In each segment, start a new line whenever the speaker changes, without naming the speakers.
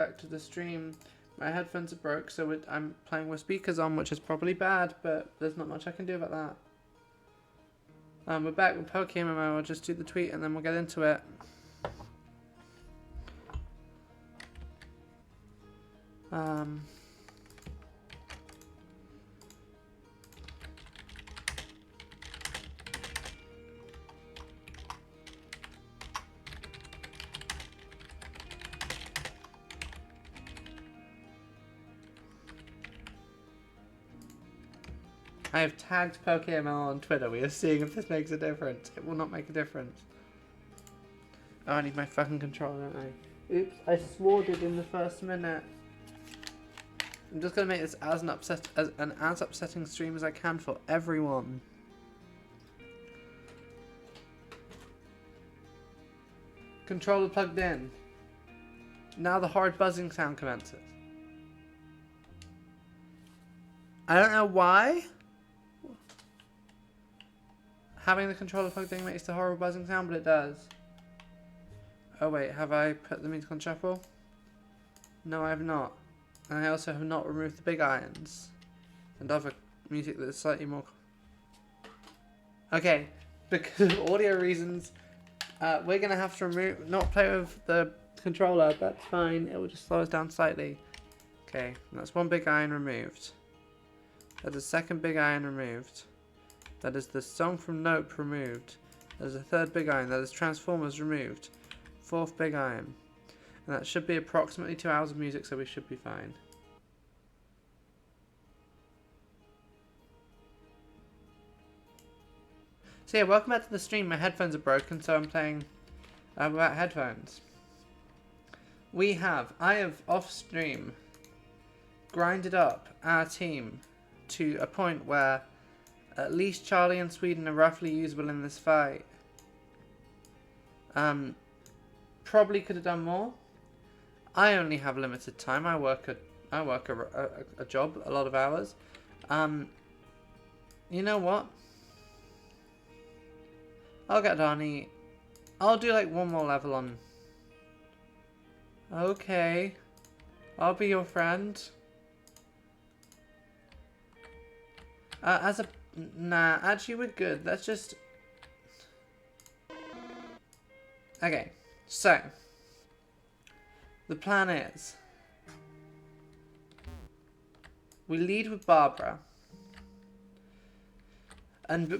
back to the stream. My headphones are broke, so I'm playing with speakers on, which is probably bad, but there's not much I can do about that. We're back with PokeMMO. I'll just do the tweet and then we'll get into it. I have tagged PokeMMO on Twitter. We are seeing if this makes a difference. It will not make a difference. Oh, I need my fucking controller, don't I? Oops, I swore it in the first minute. I'm just gonna make this as as upsetting stream as I can for everyone. Controller plugged in. Now the horrid buzzing sound commences. I don't know why. Having the controller plugged in makes the horrible buzzing sound, but it does. Oh wait, have I put the music on shuffle? No, I have not. And I also have not removed the big irons. And other music that is slightly more... Okay, because of audio reasons, we're going to have to not play with the controller. That's fine, it will just slow us down slightly. Okay, that's one big iron removed. That's a second big iron removed. That is the song from Nope removed. There's a third big iron. That is Transformers removed. Fourth big iron. And that should be approximately 2 hours of music, so we should be fine. So yeah, welcome back to the stream. My headphones are broken, so I'm playing without headphones. I have off stream grinded up our team to a point where at least Charlie and Sweden are roughly usable in this fight. Probably could have done more. I only have limited time. I work a job, a lot of hours. You know what? I'll get Donnie. I'll do like one more level on. Okay. I'll be your friend. Nah, actually we're good. Let's just... Okay, so... The plan is... We lead with Barbara. And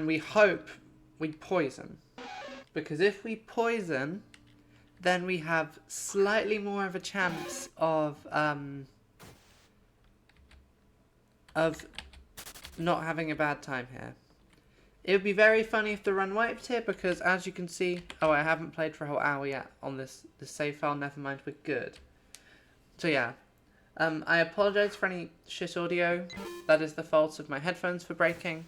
we hope we poison. Because if we poison, then we have slightly more of a chance of not having a bad time here. It would be very funny if the run wiped here, because as you can see... Oh, I haven't played for a whole hour yet on this save file. Never mind, we're good. So yeah. I apologise for any shit audio. That is the fault of my headphones for breaking,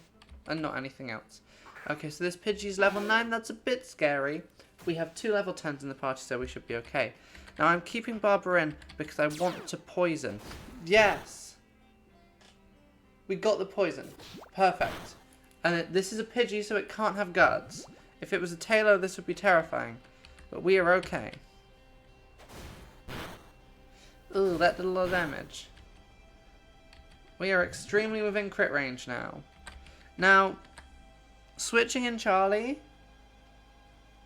and not anything else. Okay, so this Pidgey's level 9. That's a bit scary. We have 2 level 10s in the party, so we should be okay. Now I'm keeping Barbara in because I want to poison. Yes! We got the poison. Perfect. And this is a Pidgey, so it can't have guts. If it was a Taillow, this would be terrifying. But we are okay. Ooh, that did a lot of damage. We are extremely within crit range now. Now, switching in Charlie,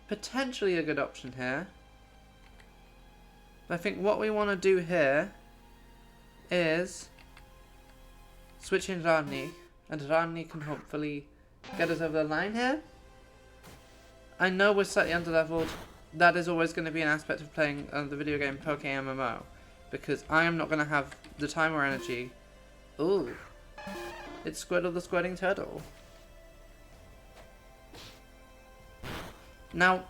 potentially a good option here. But I think what we want to do here is switch in Rani, and Rani can hopefully get us over the line here. I know we're slightly underleveled. That is always going to be an aspect of playing the video game PokeMMO, because I am not going to have the time or energy. Ooh, it's Squirtle the Squirting Turtle. Now,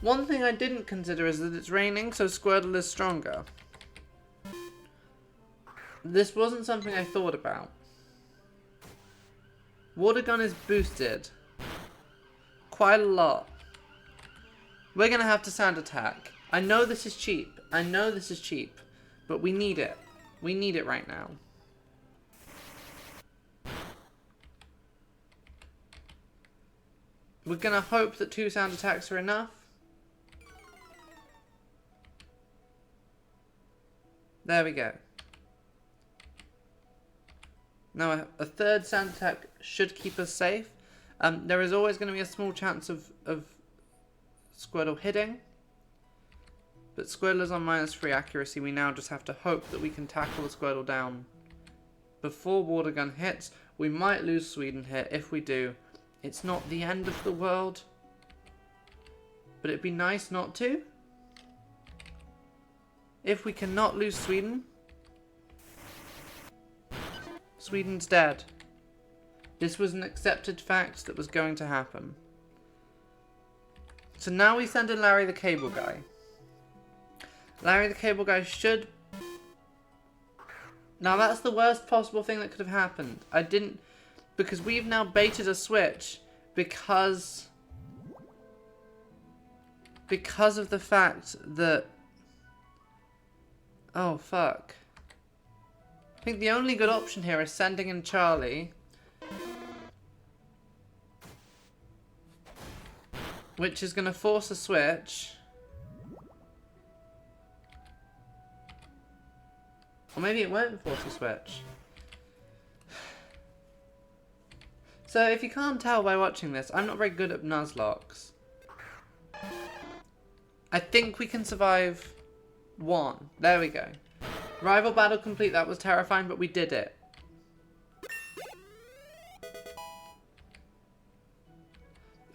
one thing I didn't consider is that it's raining, so Squirtle is stronger. This wasn't something I thought about. Water Gun is boosted quite a lot. We're going to have to Sand Attack. I know this is cheap. But we need it. We need it right now. We're going to hope that 2 Sand Attacks are enough. There we go. Now a third sand attack should keep us safe. There is always going to be a small chance of Squirtle hitting. But Squirtle is on -3 accuracy. We now just have to hope that we can tackle the Squirtle down before Water Gun hits. We might lose Sweden here. If we do, it's not the end of the world. But it'd be nice not to. If we cannot lose Sweden, Sweden's dead. This was an accepted fact that was going to happen. So now we send in Larry the Cable Guy. Larry the Cable Guy should... Now that's the worst possible thing that could have happened. I didn't... Because we've now baited a switch because of the fact that... Oh, fuck. I think the only good option here is sending in Charlie. Which is going to force a switch. Or maybe it won't force a switch. So if you can't tell by watching this, I'm not very good at nuzlocks. I think we can survive one. There we go. Rival battle complete. That was terrifying, but we did it.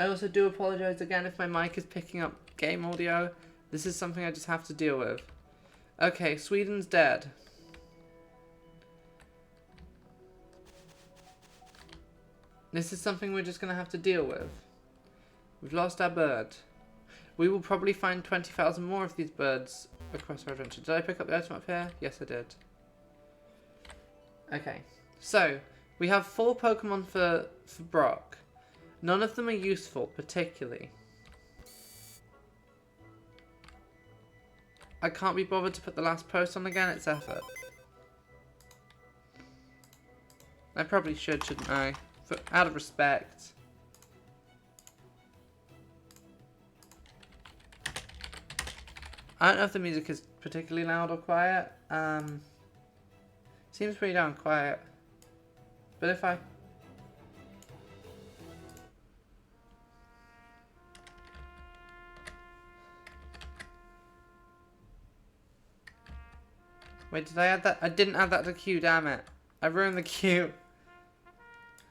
I also do apologise again if my mic is picking up game audio. This is something I just have to deal with. Okay, Sweden's dead. This is something we're just going to have to deal with. We've lost our bird. We will probably find 20,000 more of these birds across our adventure. Did I pick up the item up here? Yes, I did. Okay, so we have 4 Pokemon for Brock. None of them are useful, particularly. I can't be bothered to put the last post on again, it's effort. I probably should, shouldn't I? Out of respect. I don't know if the music is particularly loud or quiet. Seems pretty darn quiet. But if I... Wait, did I add that? I didn't add that to the queue, damn it. I ruined the queue.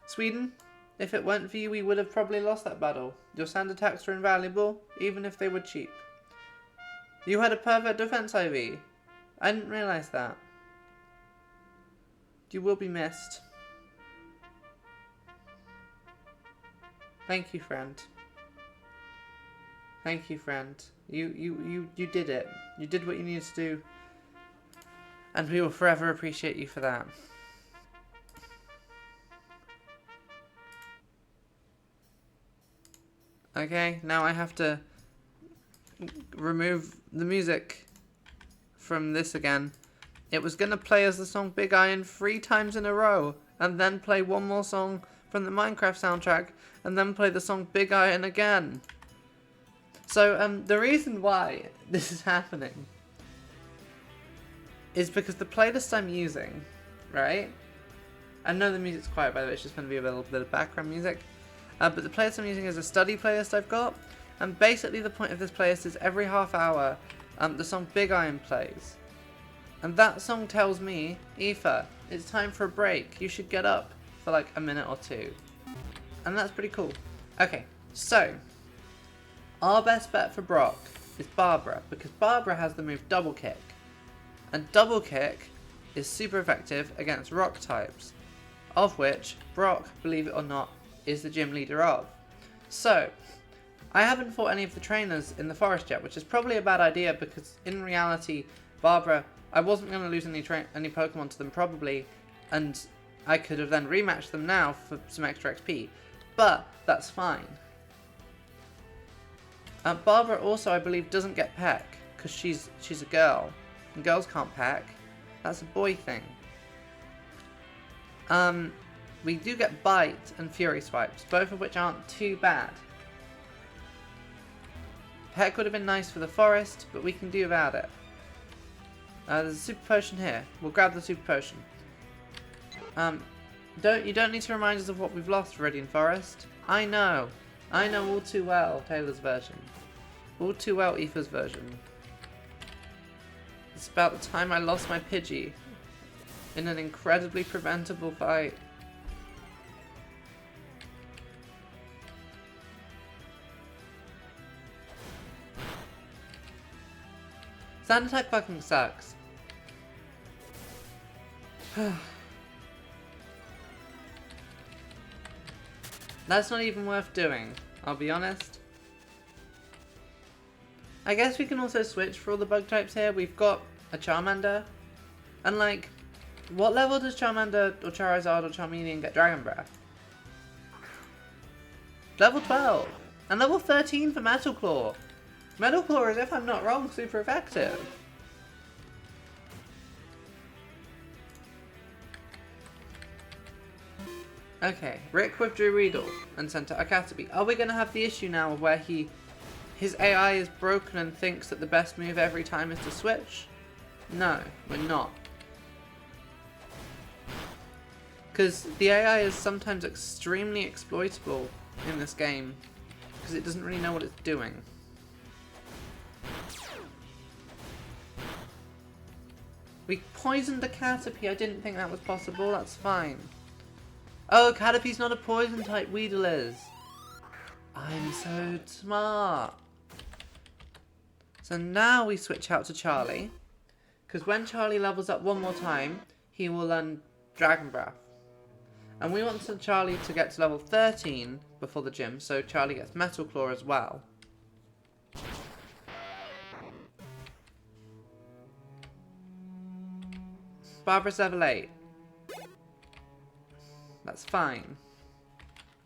Sweden, if it weren't for you, we would have probably lost that battle. Your sand attacks are invaluable, even if they were cheap. You had a perfect defense IV. I didn't realize that. You will be missed. Thank you, friend. Thank you, friend. You did it. You did what you needed to do. And we will forever appreciate you for that. Okay, now I have to remove the music from this again. It was going to play as the song Big Iron 3 times in a row, and then play one more song from the Minecraft soundtrack, and then play the song Big Iron again. So, the reason why this is happening is because the playlist I'm using, right? I know the music's quiet, by the way, it's just going to be a little bit of background music. But the playlist I'm using is a study playlist I've got. And basically the point of this playlist is every half hour, the song Big Iron plays. And that song tells me, Aoife, it's time for a break. You should get up for like a minute or two. And that's pretty cool. Okay, so our best bet for Brock is Barbara, because Barbara has the move Double Kick. And Double Kick is super effective against rock types, of which Brock, believe it or not, is the gym leader of. So, I haven't fought any of the trainers in the forest yet, which is probably a bad idea because in reality, Barbara, I wasn't going to lose any Pokemon to them probably, and I could have then rematched them now for some extra XP, but that's fine. Barbara also, I believe, doesn't get Peck because she's a girl, and girls can't Peck. That's a boy thing. We do get Bite and Fury Swipes, both of which aren't too bad. Peck would have been nice for the forest, but we can do without it. There's a super potion here. We'll grab the super potion. You don't need to remind us of what we've lost, Viridian Forest. I know all too well Taylor's version. All too well Aoife's version. It's about the time I lost my Pidgey in an incredibly preventable fight. Sand attack fucking sucks. That's not even worth doing, I'll be honest. I guess we can also switch for all the bug types here. We've got a Charmander. And like, what level does Charmander or Charizard or Charmeleon get Dragon Breath? Level 12. And level 13 for Metal Claw. Metal Claw is, if I'm not wrong, super effective. Okay, Rick withdrew Weedle and sent out a Caterpie. Are we going to have the issue now of where his AI is broken and thinks that the best move every time is to switch? No, we're not. Because the AI is sometimes extremely exploitable in this game, because it doesn't really know what it's doing. We poisoned the Caterpie, I didn't think that was possible, that's fine. Oh, Caterpie's not a poison type, Weedle is. I'm so smart. So now we switch out to Charlie. Because when Charlie levels up one more time, he will learn Dragon Breath. And we want Charlie to get to level 13 before the gym, so Charlie gets Metal Claw as well. Barbara's level 8. That's fine.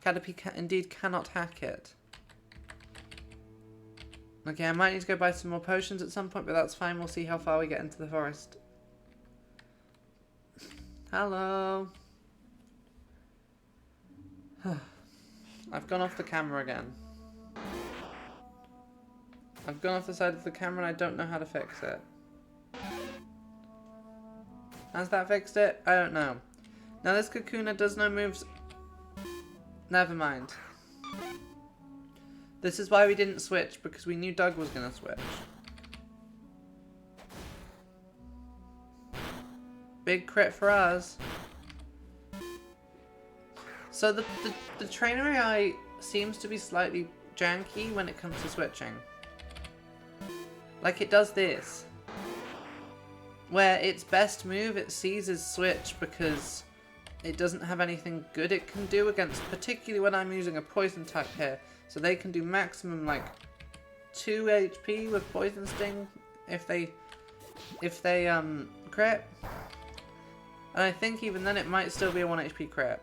Caterpie indeed cannot hack it. Okay, I might need to go buy some more potions at some point, but that's fine. We'll see how far we get into the forest. Hello. I've gone off the camera again. I've gone off the side of the camera and I don't know how to fix it. Has that fixed it? I don't know. Now this Kakuna does no moves. Never mind. This is why we didn't switch, because we knew Doug was going to switch. Big crit for us. So the trainer AI seems to be slightly janky when it comes to switching. Like it does this. Where its best move it sees is switch because it doesn't have anything good it can do against, particularly when I'm using a poison type here. So they can do maximum like 2 HP with Poison Sting if they crit. And I think even then it might still be a 1 HP crit.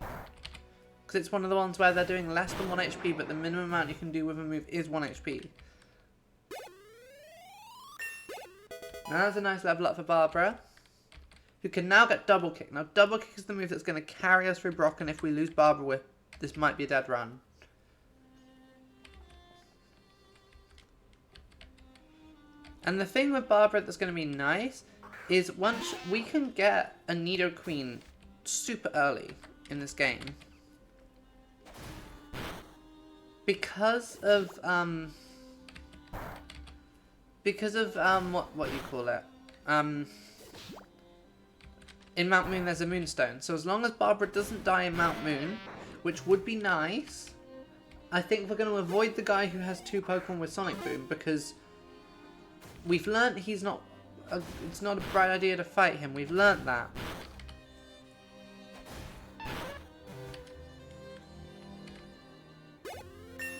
Because it's one of the ones where they're doing less than 1 HP, but the minimum amount you can do with a move is 1 HP. Now that's a nice level up for Barbara, who can now get Double Kick. Now Double Kick is the move that's going to carry us through Brock, and if we lose Barbara with, this might be a dead run. And the thing with Barbara that's going to be nice is once we can get a Nidoqueen super early in this game. Because of what you call it? In Mount Moon there's a Moonstone. So as long as Barbara doesn't die in Mount Moon, which would be nice, I think we're going to avoid the guy who has 2 Pokemon with Sonic Boom, because we've learnt he's not it's not a bright idea to fight him. We've learnt that.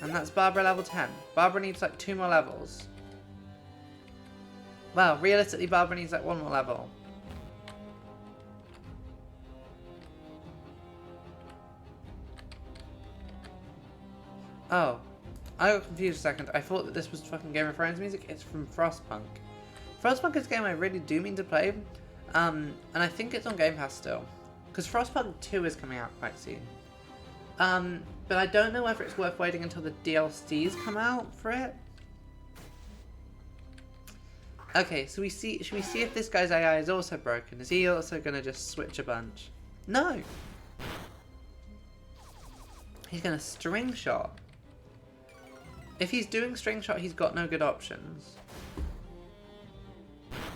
And that's Barbara level 10. Barbara needs like 2 more levels. Well, realistically Barbara needs like 1 more level. Oh, I got confused a second. I thought that this was fucking Game of Thrones music. It's from Frostpunk. Frostpunk is a game I really do mean to play. And I think it's on Game Pass still. Because Frostpunk 2 is coming out quite soon. But I don't know whether it's worth waiting until the DLCs come out for it. Okay, so should we see if this guy's AI is also broken? Is he also gonna just switch a bunch? No! He's gonna string shot. If he's doing string shot, he's got no good options.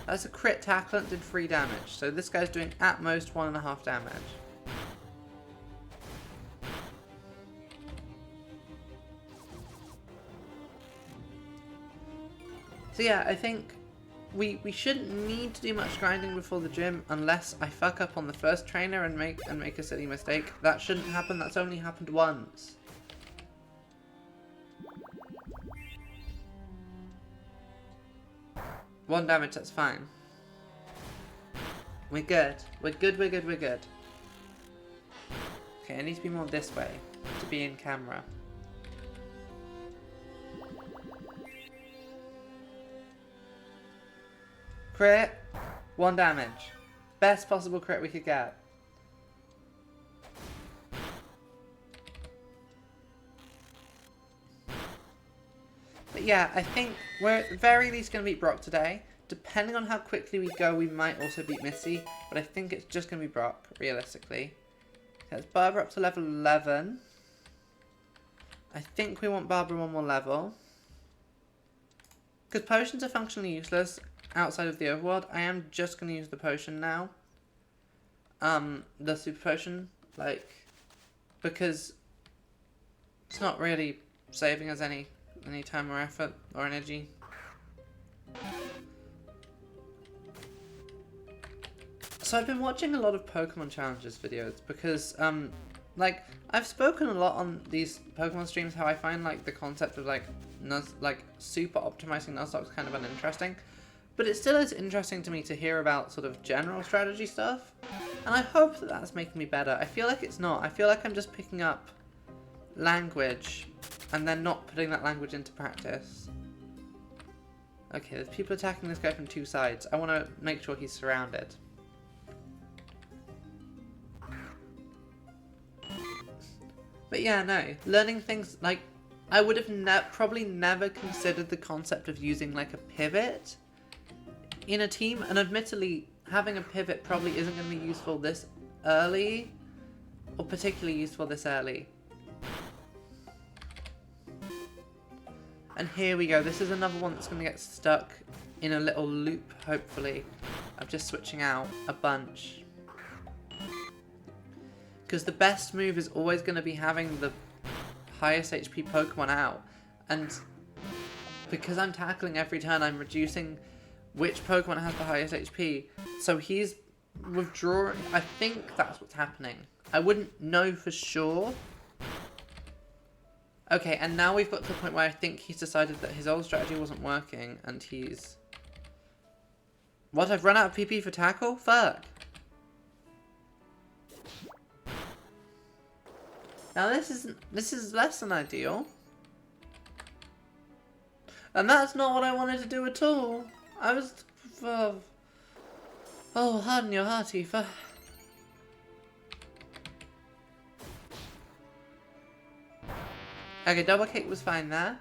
That's a crit tackle and did 3 damage. So this guy's doing at most 1.5 damage. So yeah, I think we shouldn't need to do much grinding before the gym unless I fuck up on the first trainer and make a silly mistake. That shouldn't happen. That's only happened once. One damage, that's fine. We're good. We're good, we're good, we're good. Okay, I need to be more this way to be in camera. Crit. 1 damage. Best possible crit we could get. But yeah, I think we're at the very least going to beat Brock today. Depending on how quickly we go, we might also beat Missy. But I think it's just going to be Brock, realistically. Let's Barbara up to level 11. I think we want Barbara 1 more level. Because potions are functionally useless outside of the overworld. I am just going to use the potion now. The super potion. Like, because it's not really saving us any time or effort or energy. So I've been watching a lot of Pokemon challenges videos because like I've spoken a lot on these Pokemon streams how I find like the concept of like super optimizing Nuzlocke kind of uninteresting, but it still is interesting to me to hear about sort of general strategy stuff, and I hope that that's making me better. I feel like it's not. I feel like I'm just picking up language and then not putting that language into practice. Okay, there's people attacking this guy from 2 sides. I want to make sure he's surrounded. But yeah, no. Learning things, like, I would have probably never considered the concept of using, like, a pivot in a team. And admittedly, having a pivot probably isn't going to be useful this early. Or particularly useful this early. And here we go. This is another one that's going to get stuck in a little loop, hopefully, of just switching out a bunch. Because the best move is always going to be having the highest HP Pokemon out. And because I'm tackling every turn, I'm reducing which Pokemon has the highest HP. So he's withdrawing. I think that's what's happening. I wouldn't know for sure. Okay, and now we've got to the point where I think he's decided that his old strategy wasn't working. And he's... What? I've run out of PP for tackle? Fuck. Now this is less than ideal. And that's not what I wanted to do at all. I was... oh, harden your heart, Aoife. Okay, double kick was fine there.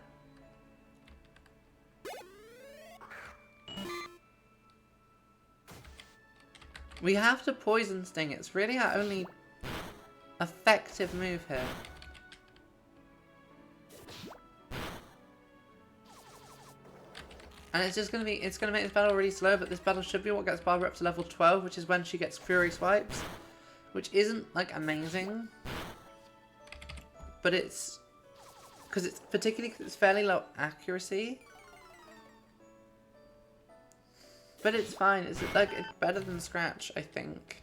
We have to poison sting. It's really our only effective move here. And it's just gonna be, it's gonna make this battle really slow, but this battle should be what gets Barbara up to level 12, which is when she gets Fury Swipes, which isn't like amazing, but it's because it's particularly because it's fairly low accuracy, but it's fine. It's like it's better than Scratch, I think,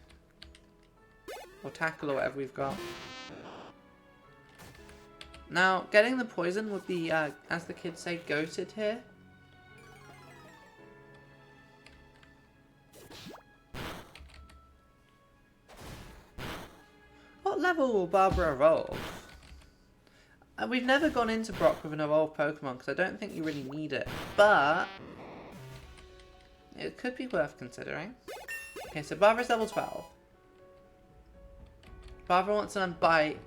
or Tackle or whatever we've got. Now, getting the poison would be, as the kids say, goated here. What level will Barbara evolve? We've never gone into Brock with an evolved Pokemon because I don't think you really need it, but it could be worth considering. Okay, so Barbara's level 12. Barbara wants an Unbite.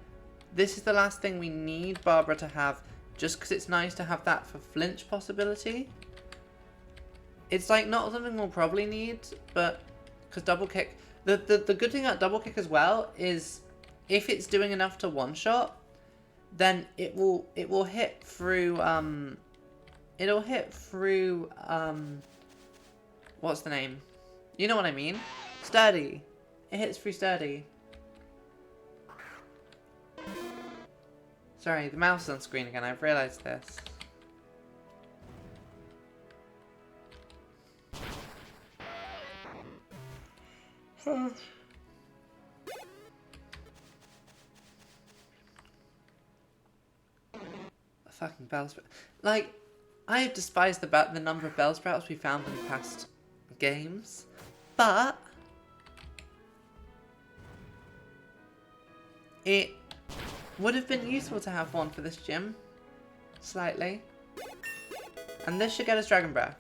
This is the last thing we need Barbara to have, just because it's nice to have that for flinch possibility. It's like not something we'll probably need, but because double kick, the good thing about double kick as well is if it's doing enough to one shot, then it will hit through what's the name? You know what I mean? Sturdy. It hits through sturdy. Sorry, the mouse is on screen again. I've realised this. The fucking Bellsprout. Like, I have despised the number of Bellsprouts we found in past games, but it would have been useful to have one for this gym, slightly. And this should get us Dragon Breath.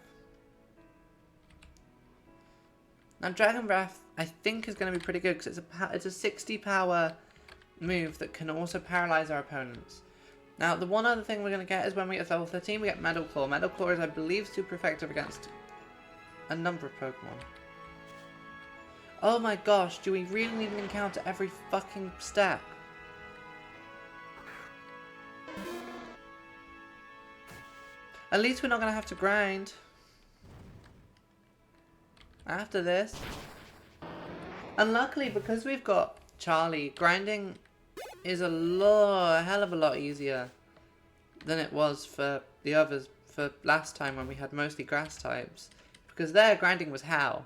Now Dragon Breath, I think, is going to be pretty good because it's a 60 power move that can also paralyze our opponents. Now the one other thing we're going to get is when we get to level 13, we get Metal Claw. Metal Claw is, I believe, super effective against a number of Pokemon. Oh my gosh, do we really need an encounter every fucking step? At least we're not going to have to grind after this. And luckily, because we've got Charlie, grinding is a hell of a lot easier than it was for the others for last time when we had mostly grass types. Because there, grinding was hell.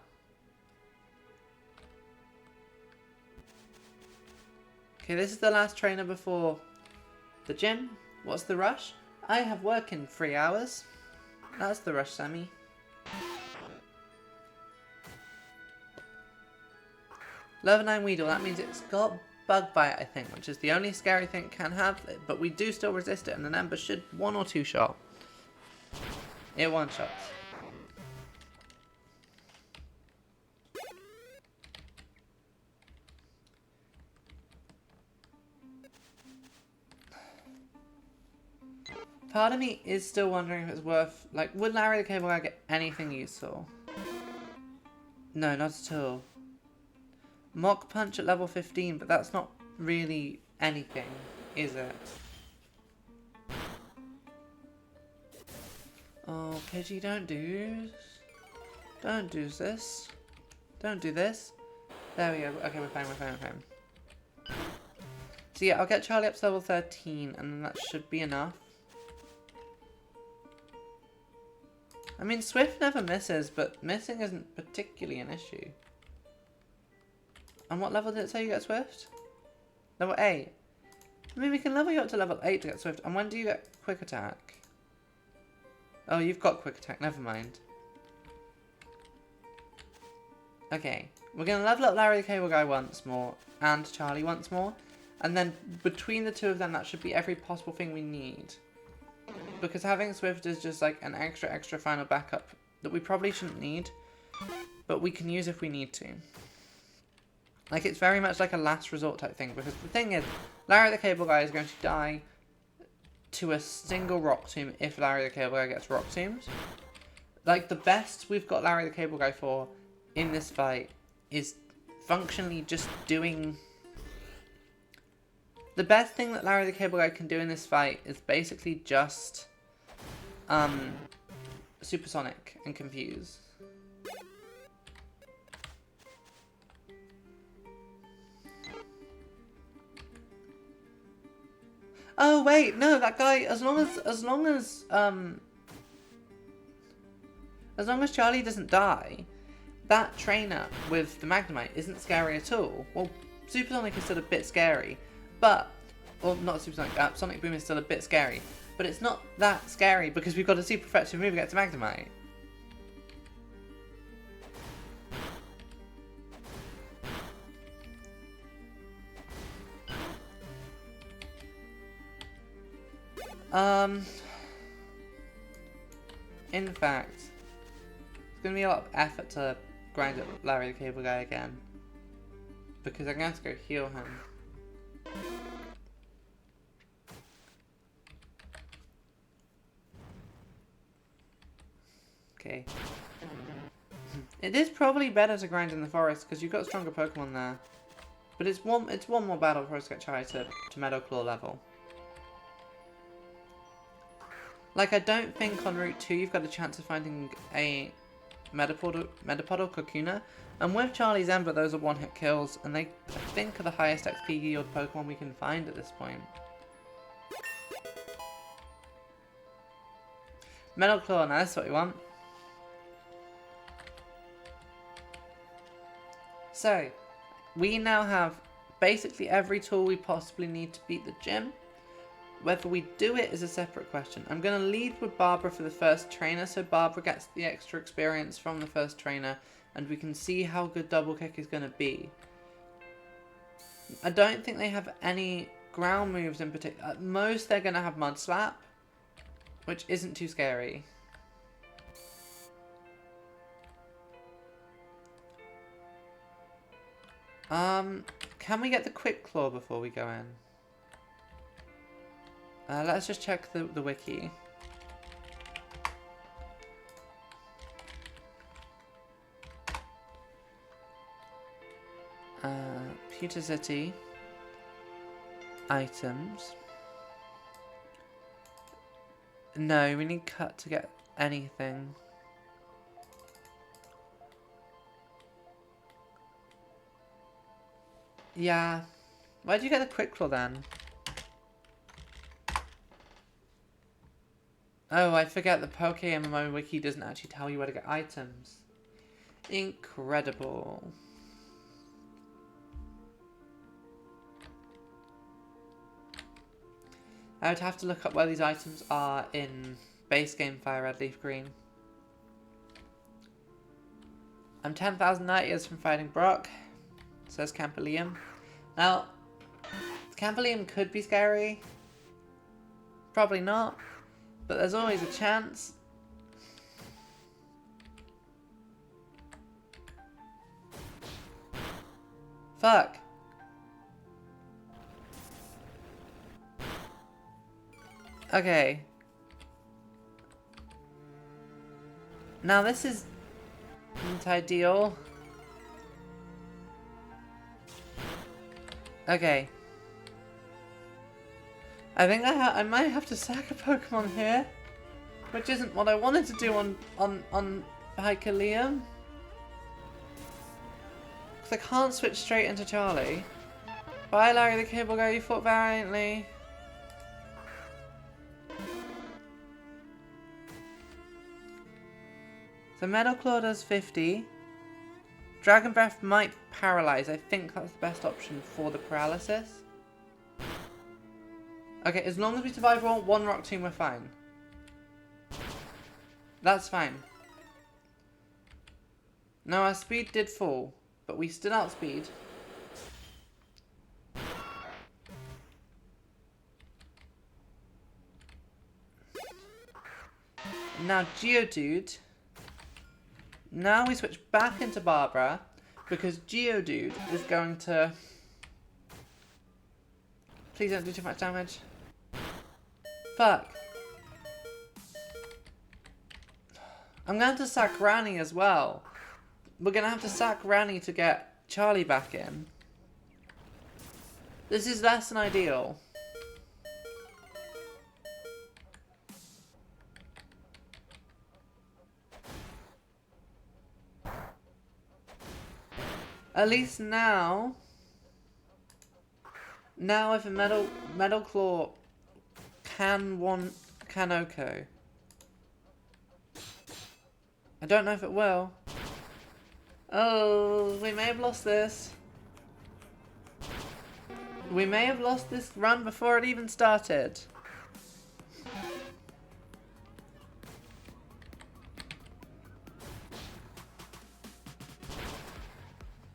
Okay, this is the last trainer before the gym. What's the rush? I have work in 3 hours. That's the rush, Sammy. Level 9 Weedle, that means it's got Bug Bite, I think, which is the only scary thing it can have, but we do still resist it, and an Ember should 1 or 2 shot. It one-shots. Part of me is still wondering if it's worth, like, would Larry the Cable Guy get anything useful? No, not at all. Mock Punch at level 15, but that's not really anything, is it? Oh, Pidgey, don't do this. Don't do this. There we go. Okay, we're fine. So yeah, I'll get Charlie up to level 13, and then that should be enough. I mean, Swift never misses, but missing isn't particularly an issue. And what level did it say you get Swift? Level 8. I mean, we can level you up to level 8 to get Swift. And when do you get Quick Attack? Oh, you've got Quick Attack. Never mind. Okay. We're going to level up Larry the Cable Guy once more. And Charlie once more. And then between the two of them, that should be every possible thing we need. Because having Swift is just like an extra final backup that we probably shouldn't need, but we can use if we need to. Like, it's very much like a last resort type thing, because the thing is, Larry the Cable Guy is going to die to a single Rock Tomb if Larry the Cable Guy gets Rock Tombed. Like, the best we've got Larry the Cable Guy for in this fight is functionally just doing... The best thing that Larry the Cable Guy can do in this fight is basically just Supersonic and Confuse. Oh wait, no, that guy, as long as Charlie doesn't die, that trainer with the Magnemite isn't scary at all. Well, Supersonic is still a bit scary. But, well, not Supersonic, Sonic Boom is still a bit scary. But it's not that scary because we've got a super effective move against Magnemite. In fact, it's going to be a lot of effort to grind up Larry the Cable Guy again. Because I'm going to have to go heal him. Okay. It is probably better to grind in the forest because you've got stronger Pokemon there. But it's one more battle for us to get Charlie to Meadow Claw level. Like, I don't think on Route 2 you've got a chance of finding a Metapod or Kakuna. And with Charlie's Ember, those are one-hit kills, and they, I think, are the highest XP yield Pokemon we can find at this point. Metal Claw, now that's what we want. So, we now have basically every tool we possibly need to beat the gym. Whether we do it is a separate question. I'm going to lead with Barbara for the first trainer, so Barbara gets the extra experience from the first trainer, and we can see how good Double Kick is going to be. I don't think they have any ground moves in particular. At most, they're going to have Mud Slap, which isn't too scary. Can we get the Quick Claw before we go in? Let's just check the wiki. Pewter City. Items. No, we need cut to get anything. Yeah. Where'd you get the Quick Claw then? Oh, I forget the PokeMMO wiki doesn't actually tell you where to get items. Incredible. I would have to look up where these items are in base game Fire Red Leaf Green. I'm 10,000 light years from fighting Brock, says Campilium. Now, Campilium could be scary. Probably not. But there's always a chance. Fuck. Okay. Now this is not ideal. Okay. I think I might have to sack a Pokemon here, which isn't what I wanted to do on Hycalium. Because I can't switch straight into Charlie. Bye, Larry the Cable Guy, you fought valiantly. So Metal Claw does 50. Dragon Breath might paralyze. I think that's the best option for the paralysis. Okay, as long as we survive one Rock Tomb, we're fine. That's fine. No, our speed did fall, but we still outspeed. Now Geodude. Now we switch back into Barbara, because Geodude is going to... Please don't do too much damage. Fuck. I'm going to have to sack Granny as well. We're going to have to sack Granny to get Charlie back in. This is less than ideal. At least now... Now if a Metal Claw can Kanoko. I don't know if it will. Oh, we may have lost this. We may have lost this run before it even started.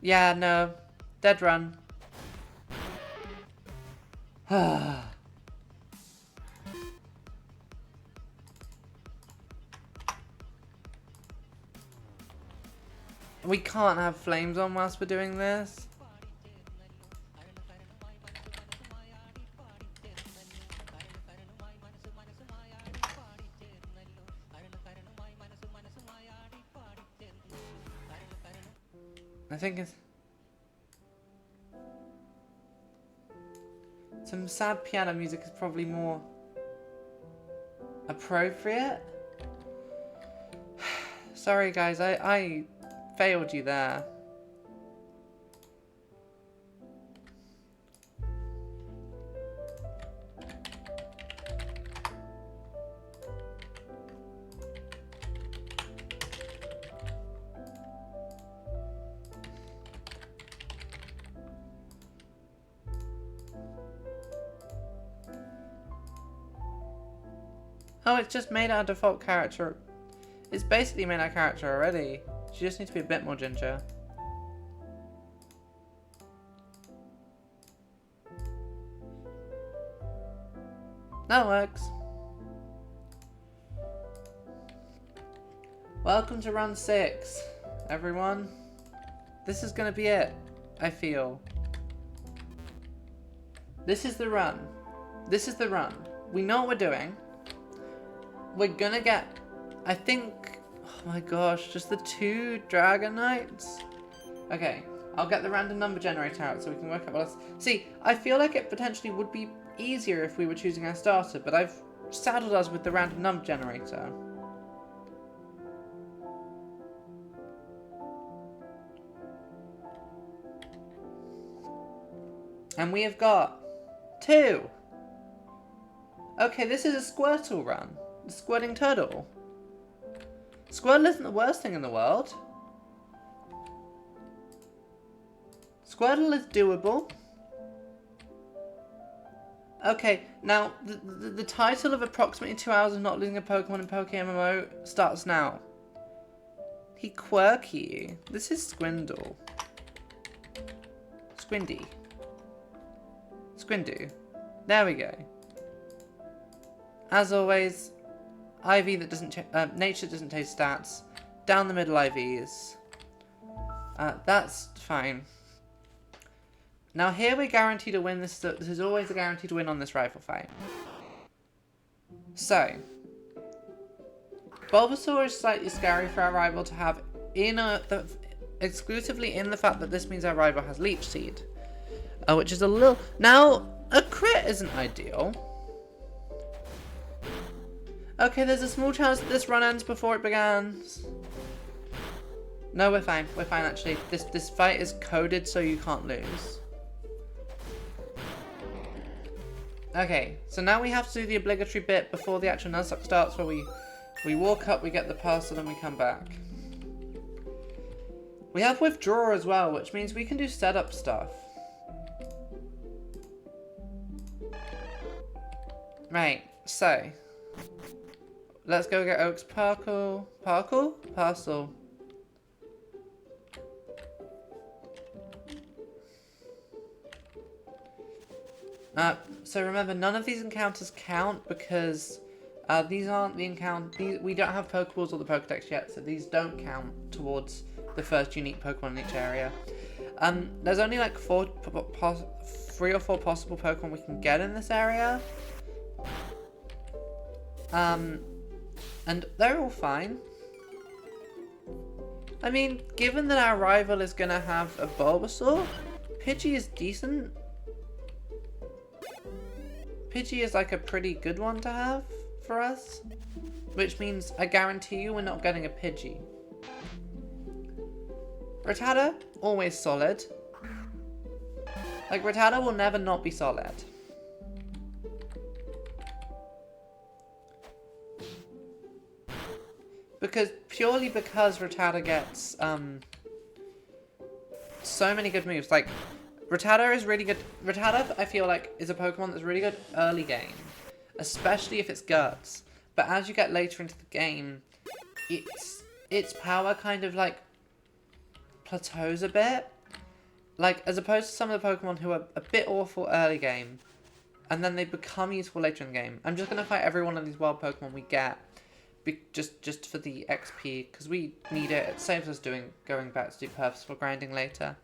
Yeah, no. Dead run. We can't have flames on whilst we're doing this. I think it's... Some sad piano music is probably more appropriate. Sorry guys, I failed you there. Oh, it's just made our default character. It's basically made our character already. She just needs to be a bit more ginger. That works. Welcome to run 6, everyone. This is gonna be it, I feel. This is the run. This is the run. We know what we're doing. We're gonna get, I think, oh my gosh, just the 2 Dragon Knights? Okay, I'll get the random number generator out so we can work out what else. See, I feel like it potentially would be easier if we were choosing our starter, but I've saddled us with the random number generator. And we have got 2. Okay, this is a Squirtle run. The Squirting Turtle. Squirtle isn't the worst thing in the world. Squirtle is doable. Okay, now the title of approximately 2 hours of not losing a Pokemon in PokeMMO starts now. He quirky. This is Squindle. Squindy. Squindu. There we go. As always, IV that doesn't nature doesn't taste stats. Down the middle IVs. That's fine. Now here we're guaranteed to win. This is always a guarantee to win on this rival fight. So, Bulbasaur is slightly scary for our rival to have exclusively in the fact that this means our rival has Leech Seed. Which is a little... Now, a crit isn't ideal. Okay, there's a small chance that this run ends before it begins. No, we're fine. We're fine, actually. This fight is coded so you can't lose. Okay, so now we have to do the obligatory bit before the actual nuzlocke starts, where we walk up, we get the parcel, and we come back. We have withdraw as well, which means we can do setup stuff. Right, so let's go get Oak's Parcel. So remember, none of these encounters count because these aren't the encounter. We don't have Pokeballs or the Pokedex yet, so these don't count towards the first unique Pokemon in each area. There's only like 3 or 4 possible Pokemon we can get in this area. And they're all fine. I mean, given that our rival is gonna have a Bulbasaur, Pidgey is decent. Pidgey is like a pretty good one to have for us, which means I guarantee you we're not getting a Pidgey. Rattata, always solid. Like, Rattata will never not be solid. Purely because Rattata gets so many good moves. Like, Rattata is really good. Rattata, I feel like, is a Pokemon that's really good early game, especially if it's Guts. But as you get later into the game, its power kind of like plateaus a bit. Like, as opposed to some of the Pokemon who are a bit awful early game, and then they become useful later in the game. I'm just gonna fight every one of these wild Pokemon we get. Just for the XP, because we need it. It saves us going back to do purposeful grinding later.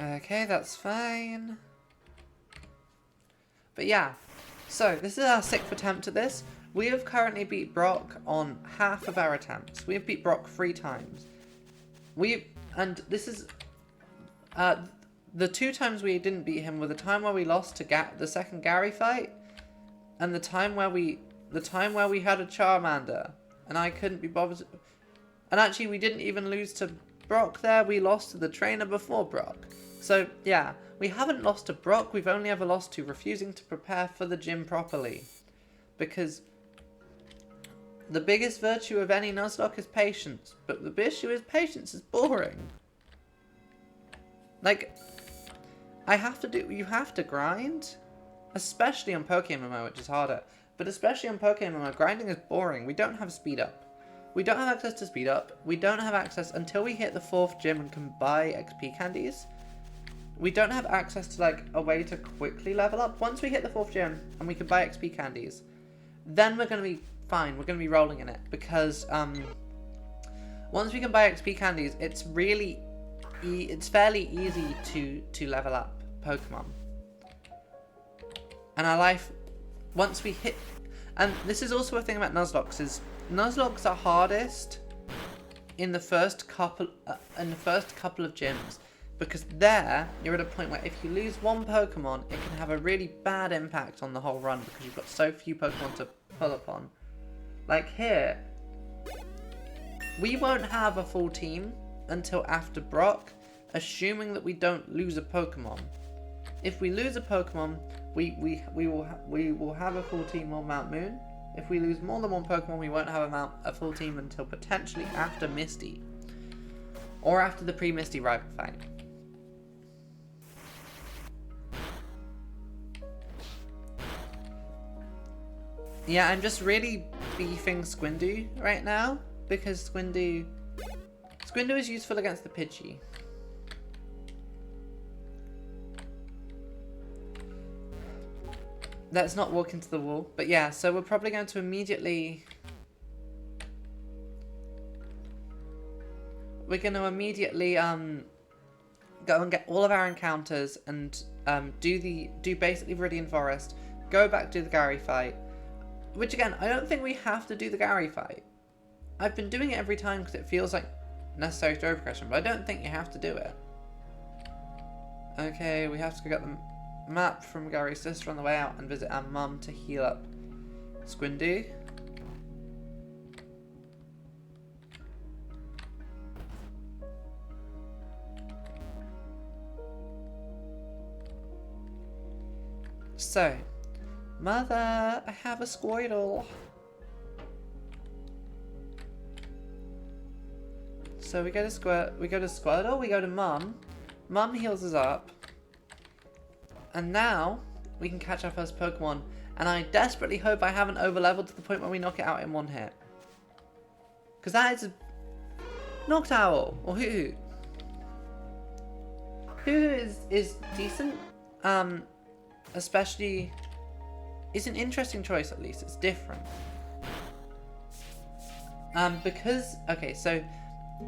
Okay, that's fine. But yeah, So, this is our 6th attempt at this. We have currently beat Brock on half of our attempts. We have beat Brock 3 times. And this is... the 2 times we didn't beat him were the time where we lost to the second Gary fight, and the time where we had a Charmander, and I couldn't be bothered. And actually, we didn't even lose to Brock there. We lost to the trainer before Brock. So yeah, we haven't lost to Brock. We've only ever lost to refusing to prepare for the gym properly, because the biggest virtue of any nuzlocke is patience. But the issue is patience is boring. Like, you have to grind, especially on PokeMMO, which is harder. But especially on PokeMMO, grinding is boring. We don't have speed up. We don't have access to speed up. We don't have access until we hit the 4th gym and can buy XP candies. We don't have access to like a way to quickly level up. Once we hit the 4th gym and we can buy XP candies, then we're going to be fine. We're going to be rolling in it, because once we can buy XP candies, it's fairly easy to level up Pokemon. And our life, once we hit, and this is also a thing about nuzlocks, is nuzlocks are hardest in the first couple of gyms, because there you're at a point where if you lose one Pokemon, it can have a really bad impact on the whole run, because you've got so few Pokemon to pull upon. Like here, we won't have a full team until after Brock, assuming that we don't lose a Pokemon. If we lose a Pokemon, we will have a full team on Mount Moon. If we lose more than one Pokemon, we won't have a full team until potentially after Misty, or after the pre-Misty rival fight. Yeah, I'm just really beefing Squindu right now, because Squindu is useful against the Pidgey. Let's not walk into the wall. But yeah, so we're probably going to immediately... We're going to immediately go and get all of our encounters and do basically Viridian Forest, go back to the Gary fight. Which again, I don't think we have to do the Gary fight. I've been doing it every time because it feels like necessary story progression, but I don't think you have to do it. Okay, we have to go get the map from Gary's sister on the way out and visit our mum to heal up Squindu. So, Mother, I have a Squirtle. So we go to Squirtle, we go to Mum. Mum heals us up. And now we can catch our first Pokemon. And I desperately hope I haven't overleveled to the point where we knock it out in one hit. Because that is a Noctowl or Hoo-Hoo. Hoo-Hoo is decent. Especially, it's an interesting choice at least. It's different. Okay, so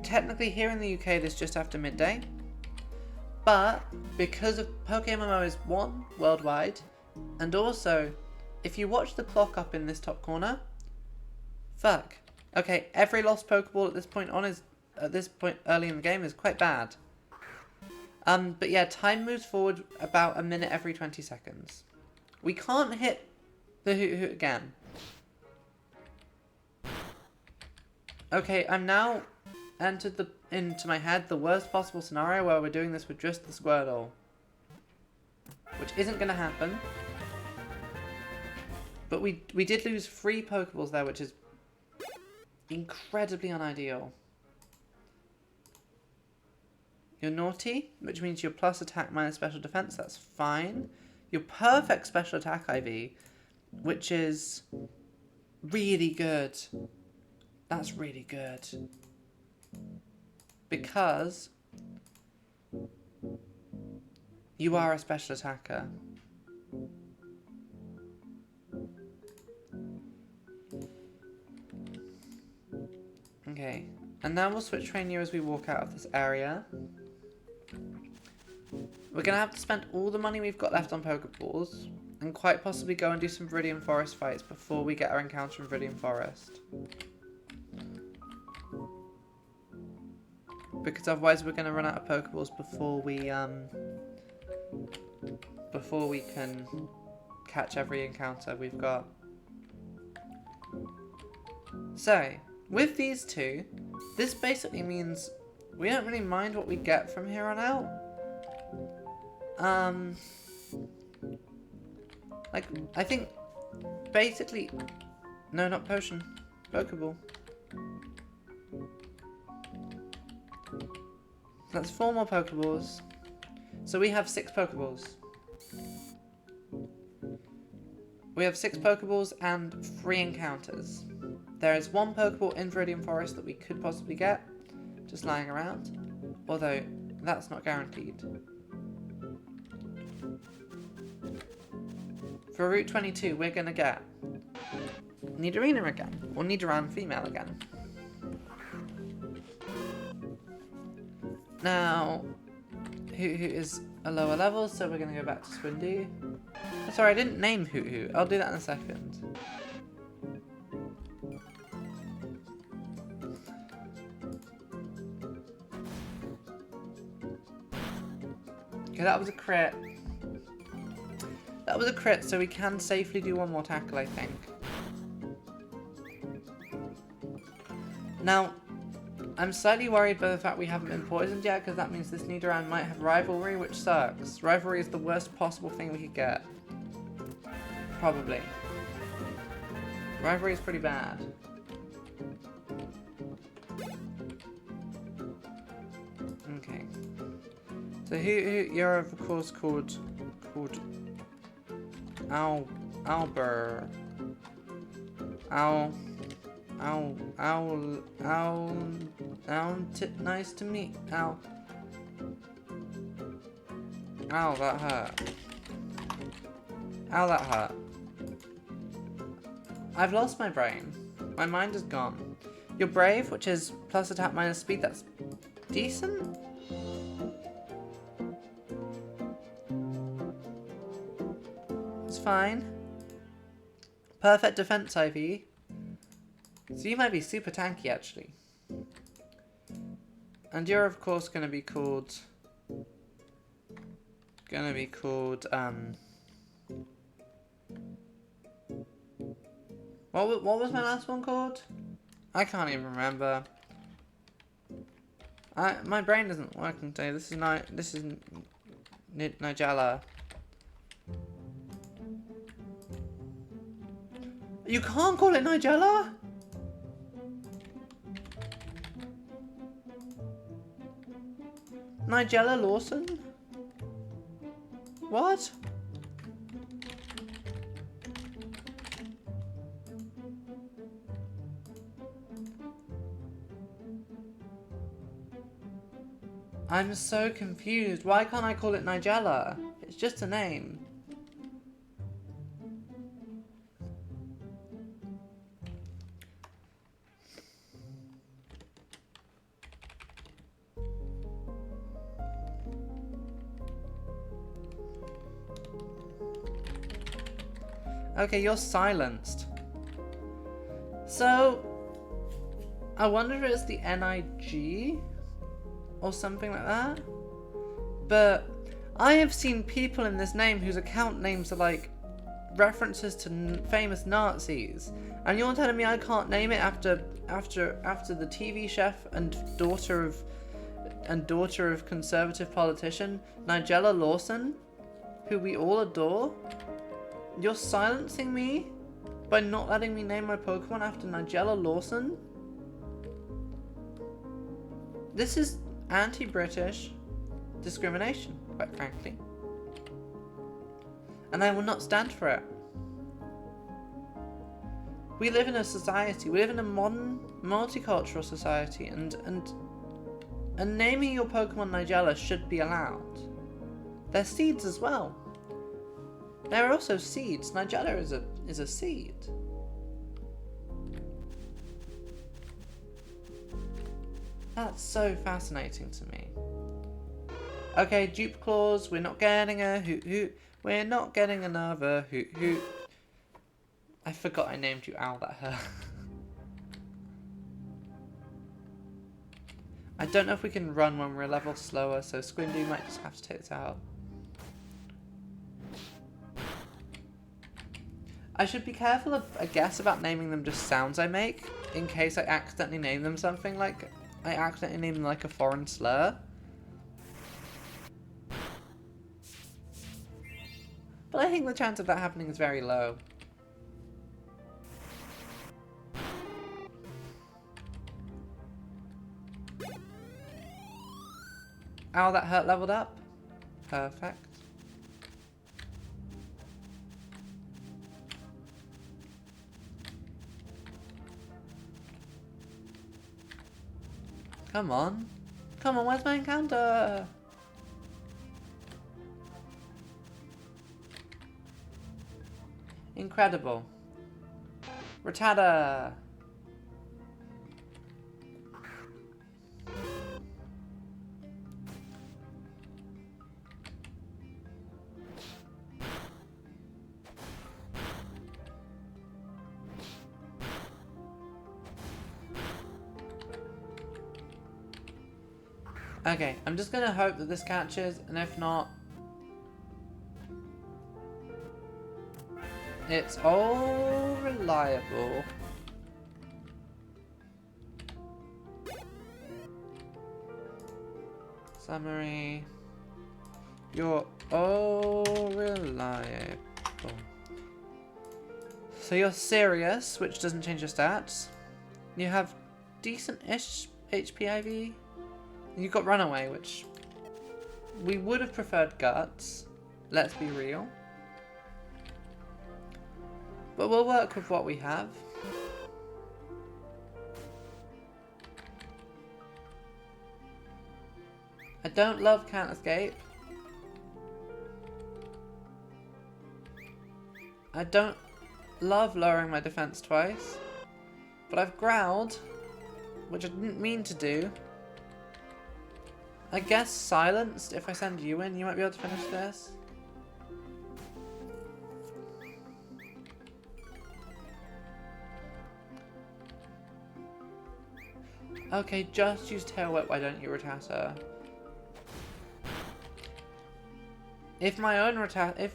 technically here in the UK it is just after midday. But because of PokeMMO is 1 worldwide, and also if you watch the clock up in this top corner, fuck. Okay, every lost Pokeball at this point early in the game is quite bad. But yeah, time moves forward about a minute every 20 seconds. We can't hit the Hoo-Hoo again. Okay, I'm now entered into my head the worst possible scenario where we're doing this with just the Squirtle. Which isn't going to happen. But we did lose 3 Pokeballs there, which is incredibly unideal. You're naughty, which means you're plus attack minus special defense. That's fine. You're perfect special attack IV, which is really good. That's really good. Because you are a special attacker. Okay, and now we'll switch train you as we walk out of this area. We're going to have to spend all the money we've got left on Pokeballs, and quite possibly go and do some Viridian Forest fights before we get our encounter in Viridian Forest. Because otherwise we're going to run out of Pokeballs before we can catch every encounter we've got. So, with these two, this basically means we don't really mind what we get from here on out. Like, I think, basically, no, not potion, Pokeball. That's 4 more Pokeballs. So we have 6 Pokeballs. We have 6 Pokeballs and 3 encounters. There is 1 Pokeball in Viridian Forest that we could possibly get, just lying around, although that's not guaranteed. For Route 22, we're gonna get Nidorina again, or Nidoran female again. Now, Hoot is a lower level, so we're gonna go back to Swindu. Oh, sorry, I didn't name Hoot. I'll do that in a second. Okay, that was a crit. That was a crit, so we can safely do 1 more tackle, I think. Now, I'm slightly worried by the fact we haven't been poisoned yet, because that means this Nidoran might have Rivalry, which sucks. Rivalry is the worst possible thing we could get. Probably. Rivalry is pretty bad. Okay. So you're of course called Albert. Nice to meet. Ow, that hurt. Ow, that hurt. I've lost my brain. My mind is gone. You're brave, which is plus attack minus speed. That's decent. It's fine. Perfect defense, IV. So you might be super tanky, actually. And you're, of course, going to be called... What was my last one called? I can't even remember. My brain isn't working today. This is Nigella. You can't call it Nigella? Nigella Lawson? What? I'm so confused. Why can't I call it Nigella? It's just a name. Okay, you're silenced. So, I wonder if it's the NIG or something like that. But I have seen people in this name whose account names are like references to famous Nazis, and you're telling me I can't name it after the TV chef and daughter of conservative politician Nigella Lawson, who we all adore? You're silencing me by not letting me name my Pokemon after Nigella Lawson? This is anti-British discrimination, quite frankly. And I will not stand for it. We live in a society, we live in a modern, multicultural society, and naming your Pokemon Nigella should be allowed. They're seeds as well. There are also seeds. Nigella is a seed. That's so fascinating to me. Okay, dupe claws. We're not getting her. We're not getting another who. I forgot I named you Owl that hurt. I don't know if we can run when we're a level slower, so Squindy might just have to take this out. I should be careful of, I guess, about naming them just sounds I make, in case I accidentally name them something like, I accidentally name them like a foreign slur. But I think the chance of that happening is very low. Ow, that hurt leveled up. Perfect. Come on. Come on, where's my encounter? Incredible. Rattata. Okay, I'm just gonna hope that this catches, and if not, it's all reliable. Summary. You're all reliable. So you're serious, which doesn't change your stats. You have decent-ish HP IV. You've got Runaway, which we would have preferred Guts. Let's be real. But we'll work with what we have. I don't love Can't Escape. I don't love lowering my defense twice. But I've growled, which I didn't mean to do. I guess silenced, if I send you in, you might be able to finish this. Okay, just use Tail Whip, why don't you, Rattata? If my own Rattata,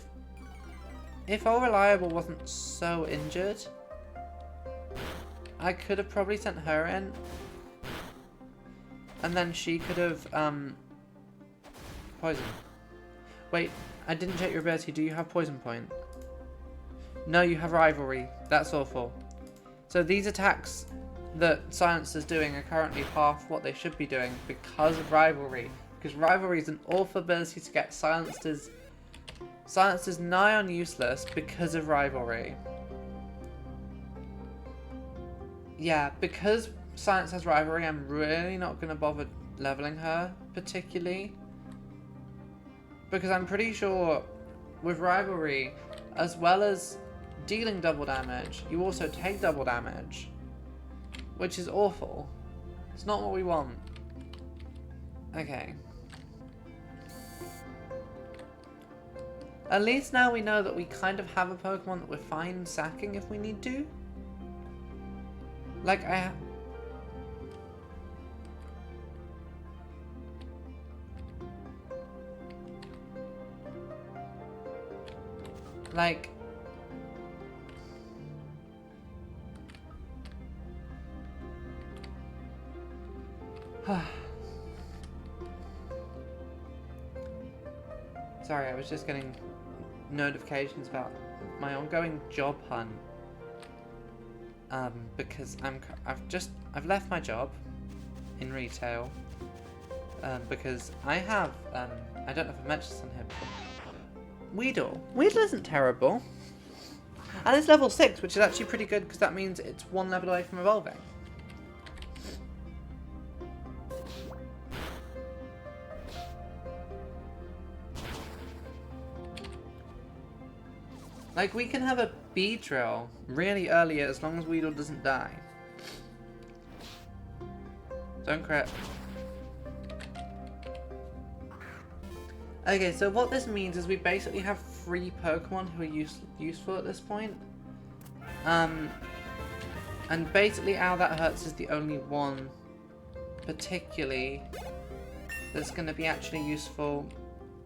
if All Reliable wasn't so injured, I could have probably sent her in. And then she could have, poison. Wait, I didn't check your ability. Do you have Poison Point? No, you have Rivalry. That's awful. So these attacks that Silence is doing are currently half what they should be doing because of Rivalry. Because Rivalry is an awful ability to get Silenced is nigh on useless because of Rivalry. Yeah, because Silence has Rivalry, I'm really not going to bother leveling her, particularly. Because I'm pretty sure with Rivalry, as well as dealing double damage, you also take double damage. Which is awful. It's not what we want. Okay. At least now we know that we kind of have a Pokemon that we're fine sacking if we need to. Like, Like... Sorry, I was just getting notifications about my ongoing job hunt. Because I've left my job in retail. Because I have, I don't know if I mentioned this on here before. Weedle. Weedle isn't terrible. And it's level 6, which is actually pretty good because that means it's one level away from evolving. Like, we can have a bee drill really early as long as Weedle doesn't die. Don't crit. Okay, so what this means is we basically have 3 Pokemon who are useful at this point. And basically Ow That Hurts is the only one particularly that's going to be actually useful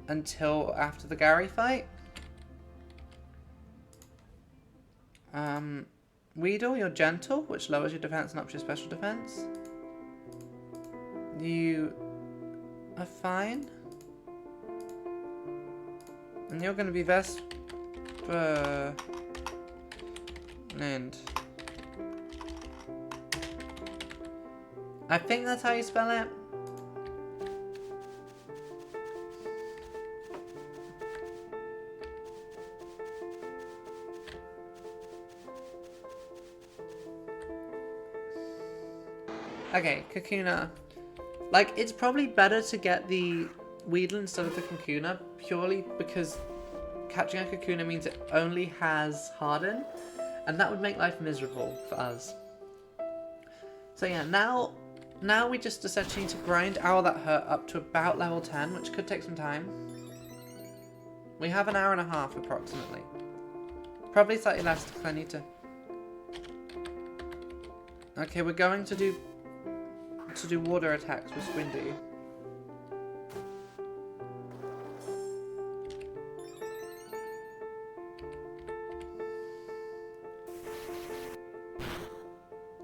until after the Gary fight. Weedle, you're gentle, which lowers your defense and ups your special defense. You are fine. And you're going to be and I think that's how you spell it. Okay, Kakuna. Like, it's probably better to get the Weedle instead of the Kakuna, purely because catching a Kakuna means it only has Harden, and that would make life miserable for us. So yeah, now we just essentially need to grind Owl That Hurt up to about level 10, which could take some time. We have an hour and a half approximately. Probably slightly less because I need to... Okay, we're going to do water attacks with Squindy.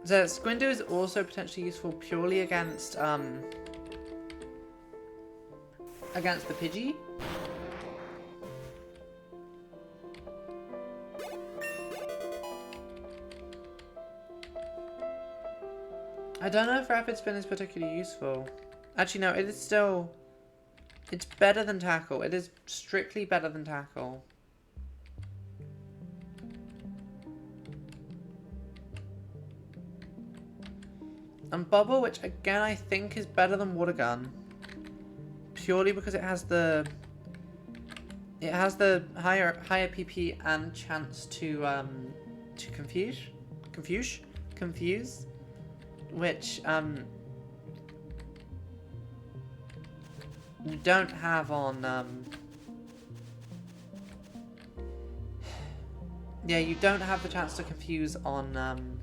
So Squindu is also potentially useful purely against the Pidgey. I don't know if Rapid Spin is particularly useful. Actually, no, it is still... It's better than Tackle. It is strictly better than Tackle. And Bubble, which again I think is better than Water Gun, purely because it has the higher PP and chance to confuse, which you don't have on yeah, you don't have the chance to confuse on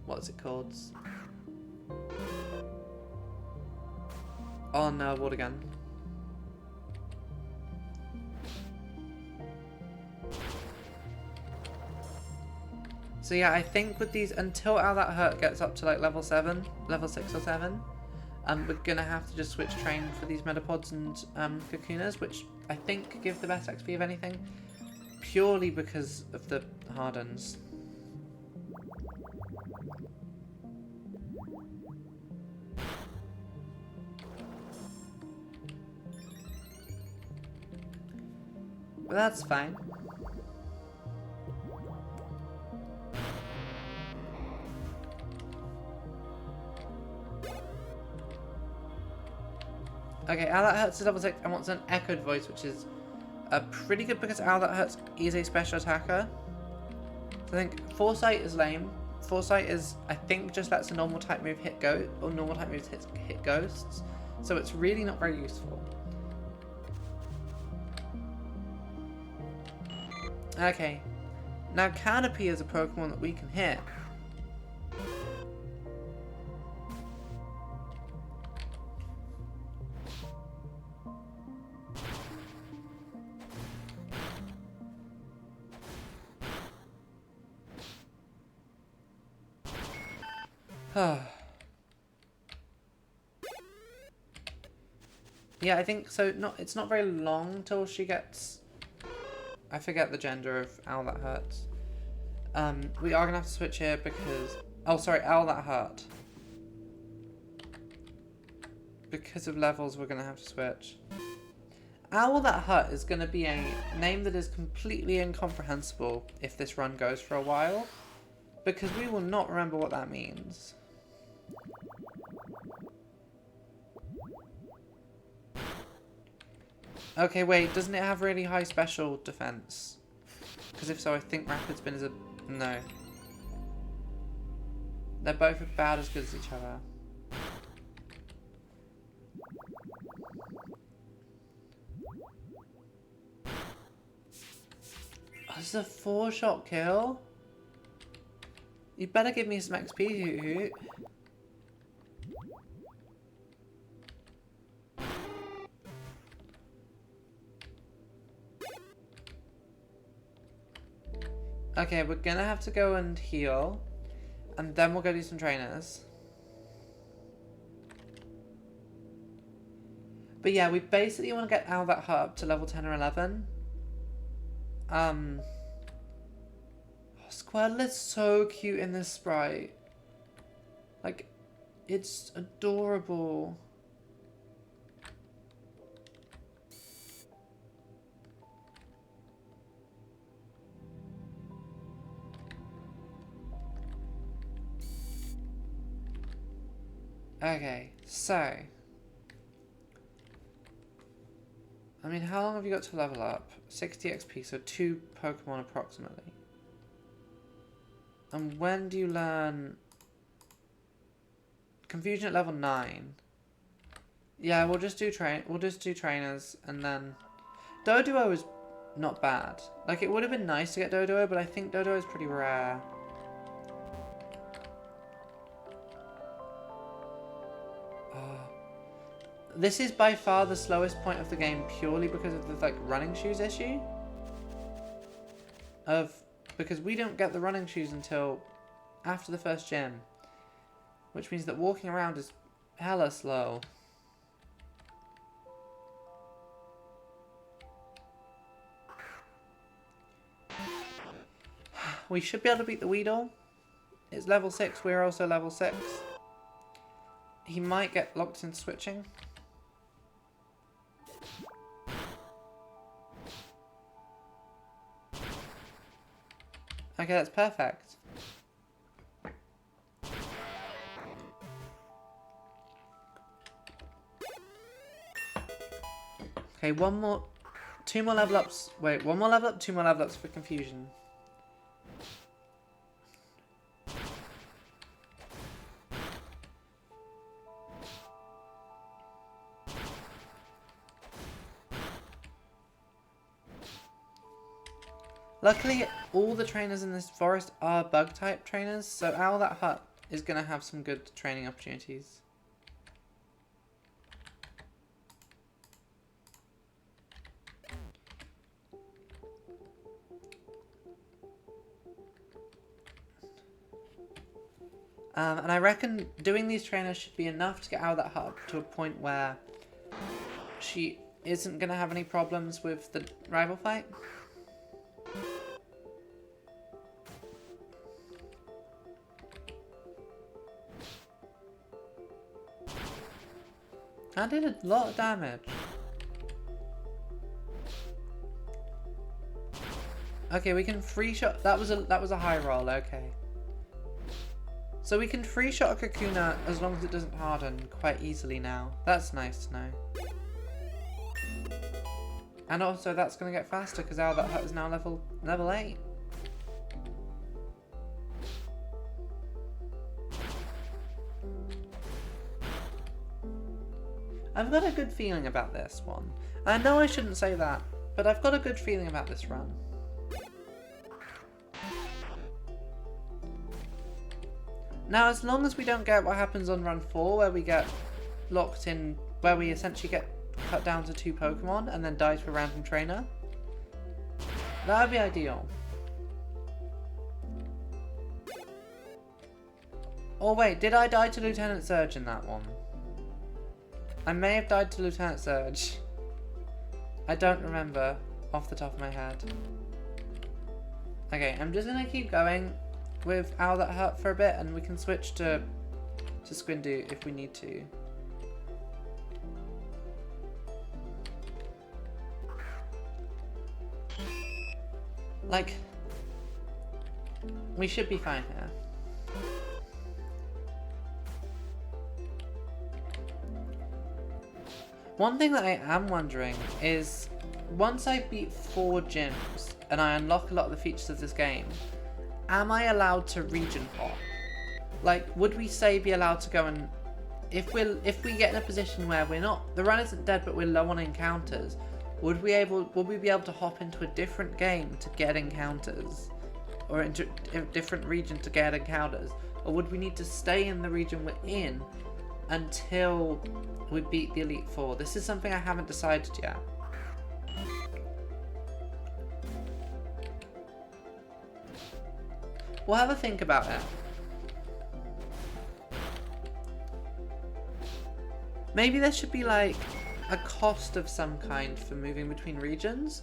what's it called? On Water Gun. So yeah, I think with these, until Ow That Hurt gets up to like level 7, level 6 or 7, we're gonna have to just switch train for these Metapods and Kakunas, which I think give the best XP of anything, purely because of the Hardens. But that's fine. Okay, Ow That Hurts is level 6 and wants an Echoed Voice, which is pretty good because Ow That Hurts is a special attacker. So I think Foresight is lame. Foresight is, I think, just lets a normal type move hit normal type moves hit ghosts. So it's really not very useful. Okay, now Canopy is a Pokemon that we can hit. Yeah, I think so. It's not very long till she gets... I forget the gender of Owl That Hurts. We are going to have to switch here because... Oh, sorry, Owl That Hurt. Because of levels, we're going to have to switch. Owl That Hurt is going to be a name that is completely incomprehensible if this run goes for a while. Because we will not remember what that means. Okay, wait, doesn't it have really high special defense? Because if so, I think Rapid Spin is a... No. They're both about as good as each other. Just a 4-shot kill? You better give me some XP, Hoot Hoot. Okay, we're gonna have to go and heal. And then we'll go do some trainers. But yeah, we basically want to get out of that hut up to level 10 or 11. Squirtle is so cute in this sprite. Like, it's adorable. Okay, so I mean, how long have you got to level up? 60 XP, so 2 Pokemon approximately. And when do you learn Confusion at level 9? Yeah, we'll just do trainers, and then Doduo is not bad. Like, it would have been nice to get Doduo, but I think Doduo is pretty rare. This is by far the slowest point of the game purely because of the like running shoes issue. Because we don't get the running shoes until after the first gym. Which means that walking around is hella slow. We should be able to beat the Weedle. It's level 6, we're also level 6. He might get locked in switching. Okay, that's perfect. Okay, one more 2 more level ups. Wait, 1 more level up, 2 more level ups for Confusion. Luckily, all the trainers in this forest are bug-type trainers, so Owl That Hut is going to have some good training opportunities. And I reckon doing these trainers should be enough to get Owl That Hut up to a point where she isn't going to have any problems with the rival fight. That did a lot of damage. Okay, we can free shot. That was a high roll. Okay. So we can free shot a Kakuna as long as it doesn't harden quite easily now. That's nice to know. And also that's going to get faster because Owl That Hut is now level 8. I've got a good feeling about this one. I know I shouldn't say that, but I've got a good feeling about this run. Now, as long as we don't get what happens on run 4, where we get locked in, where we essentially get cut down to 2 Pokemon and then die to a random trainer, that would be ideal. Oh wait, did I die to Lieutenant Surge in that one? I may have died to Lieutenant Surge. I don't remember off the top of my head. Okay, I'm just gonna keep going with Owl That Hut for a bit, and we can switch to Squindu if we need to. Like, we should be fine here. One thing that I am wondering is, once I beat 4 gyms and I unlock a lot of the features of this game, am I allowed to region hop? Like, would we say be allowed to go and, if we get in a position where we're not, the run isn't dead but we're low on encounters, would we be able to hop into a different game to get encounters? Or into a different region to get encounters? Or would we need to stay in the region we're in until we beat the Elite Four? This is something I haven't decided yet. We'll have a think about it. Maybe there should be like a cost of some kind for moving between regions.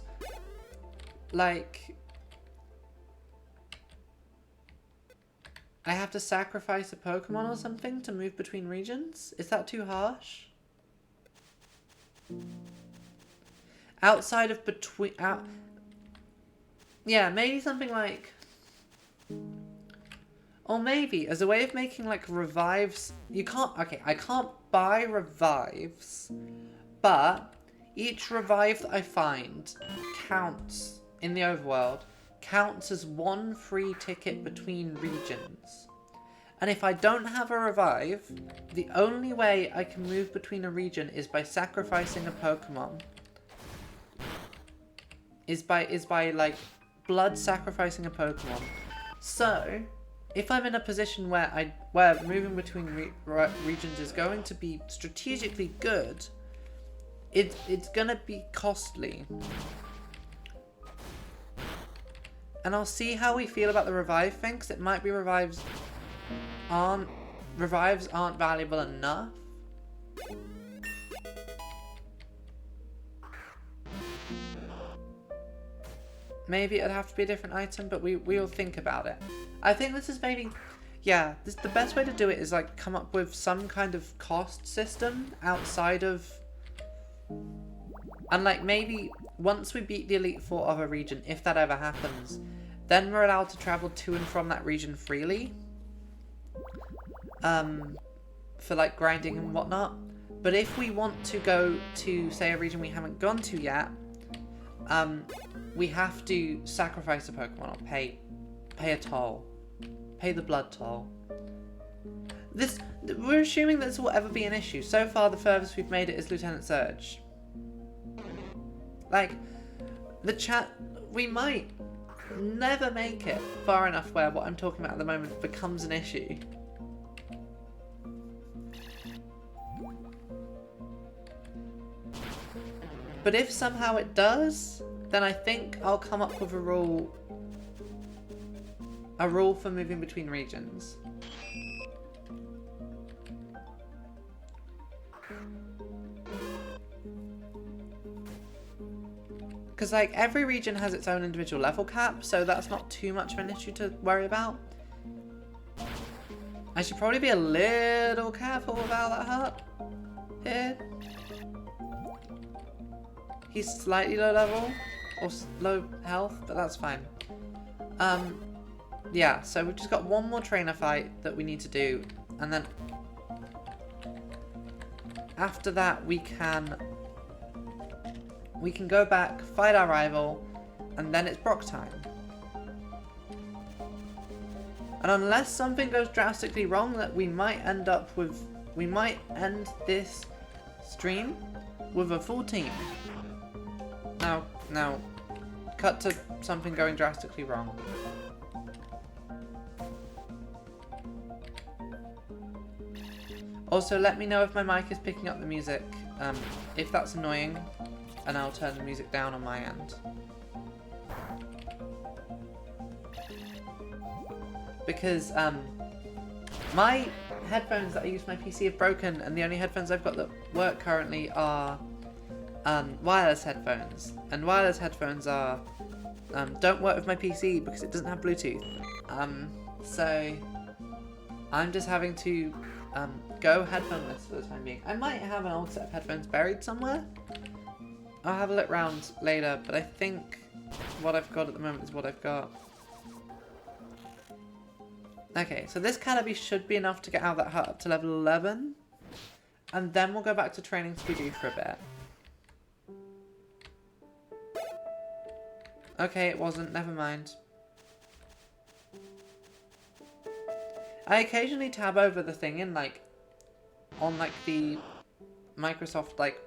Like, I have to sacrifice a Pokemon or something to move between regions? Is that too harsh? Outside of yeah, maybe something like... Or maybe, as a way of making, like, revives... You can't... Okay, I can't buy revives, but each revive that I find counts, in the overworld, counts as one free ticket between regions. And if I don't have a revive, the only way I can move between a region is by sacrificing a Pokemon. Is by like, blood sacrificing a Pokemon. So... if I'm in a position where moving between regions is going to be strategically good, it's gonna be costly. And I'll see how we feel about the revive thing, because it might be revives aren't valuable enough. Maybe it'd have to be a different item, but we'll think about it. I think this is maybe... Yeah, the best way to do it is like come up with some kind of cost system outside of... And like maybe once we beat the Elite Four of a region, if that ever happens, then we're allowed to travel to and from that region freely. For like grinding and whatnot. But if we want to go to, say, a region we haven't gone to yet, we have to sacrifice a Pokemon or pay a toll. Pay the blood toll. We're assuming this will ever be an issue. So far, the furthest we've made it is Lieutenant Surge. Like, we might never make it far enough where what I'm talking about at the moment becomes an issue. But if somehow it does, then I think I'll come up with a rule for moving between regions. Because like every region has its own individual level cap, so that's not too much of an issue to worry about. I should probably be a little careful with how that hurt here. He's slightly low level, or low health, but that's fine. Yeah, so we've just got one more trainer fight that we need to do, and then after that we can go back, fight our rival, and then it's Brock time. And unless something goes drastically wrong, that we might end this stream with a full team. Now, cut to something going drastically wrong. Also, let me know if my mic is picking up the music. If that's annoying, and I'll turn the music down on my end. Because my headphones that I use for my PC have broken, and the only headphones I've got that work currently are wireless headphones. And wireless headphones are don't work with my PC because it doesn't have Bluetooth. So I'm just having to go headphoneless for the time being. I might have an old set of headphones buried somewhere. I'll have a look round later, but I think what I've got at the moment is what I've got. Okay, so this Calabi should be enough to get out of that hut up to level 11. And then we'll go back to training Scooby for a bit. Okay, it wasn't. Never mind. I occasionally tab over the thing in, like, on, like, the Microsoft, like,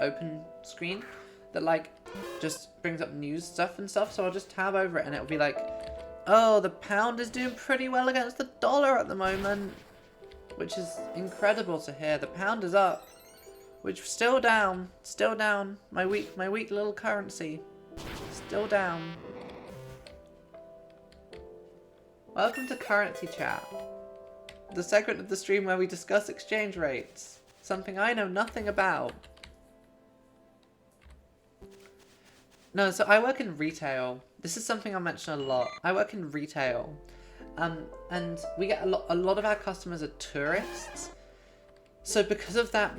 open screen that like just brings up news stuff and stuff. So I'll just tab over it and it'll be like, oh, the pound is doing pretty well against the dollar at the moment, which is incredible to hear. The pound is up, which is still down. My weak little currency, still down. Welcome to Currency Chat, the segment of the stream where we discuss exchange rates, something I know nothing about. No, so I work in retail. This is something I mention a lot. I work in retail, and we get a lot of our customers are tourists. So because of that,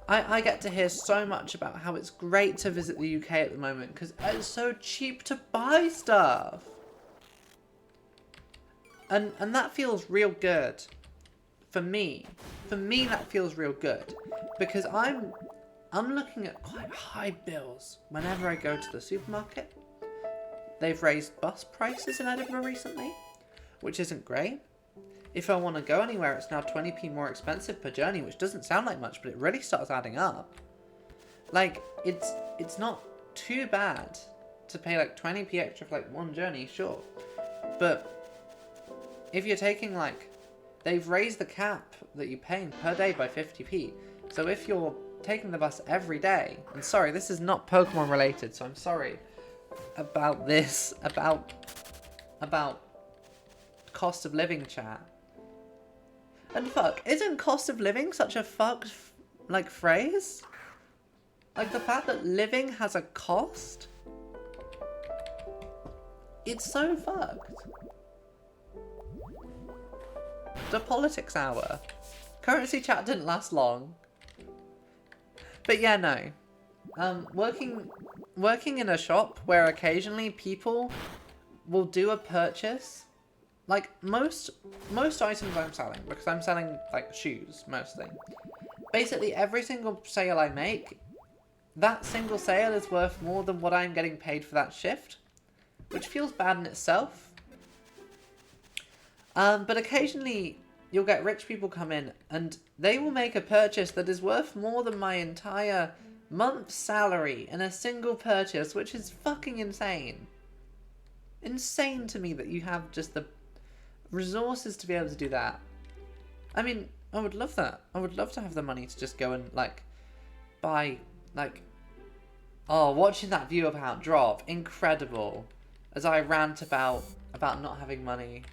I get to hear so much about how it's great to visit the UK at the moment because it's so cheap to buy stuff. And that feels real good. For me that feels real good because I'm looking at quite high bills whenever I go to the supermarket. They've raised bus prices in Edinburgh recently, which isn't great. If I want to go anywhere, it's now 20p more expensive per journey, which doesn't sound like much, but it really starts adding up. Like, it's not too bad to pay like 20p extra for like one journey, sure. But if you're taking like, they've raised the cap that you're paying per day by 50p. So if you're taking the bus every day, and sorry, this is not Pokemon related, so I'm sorry about this, about cost of living chat. And fuck, isn't cost of living such a fucked like phrase? Like the fact that living has a cost? It's so fucked. The politics hour. Currency chat didn't last long. But yeah, no. Working in a shop where occasionally people will do a purchase. Like most items I'm selling, because I'm selling like shoes mostly. Basically every single sale I make, that single sale is worth more than what I'm getting paid for that shift, which feels bad in itself. But occasionally you'll get rich people come in and they will make a purchase that is worth more than my entire month's salary in a single purchase, which is fucking insane. Insane to me that you have just the resources to be able to do that. I mean, I would love that. I would love to have the money to just go and like buy like, oh, watching that view account drop, incredible. As I rant about not having money.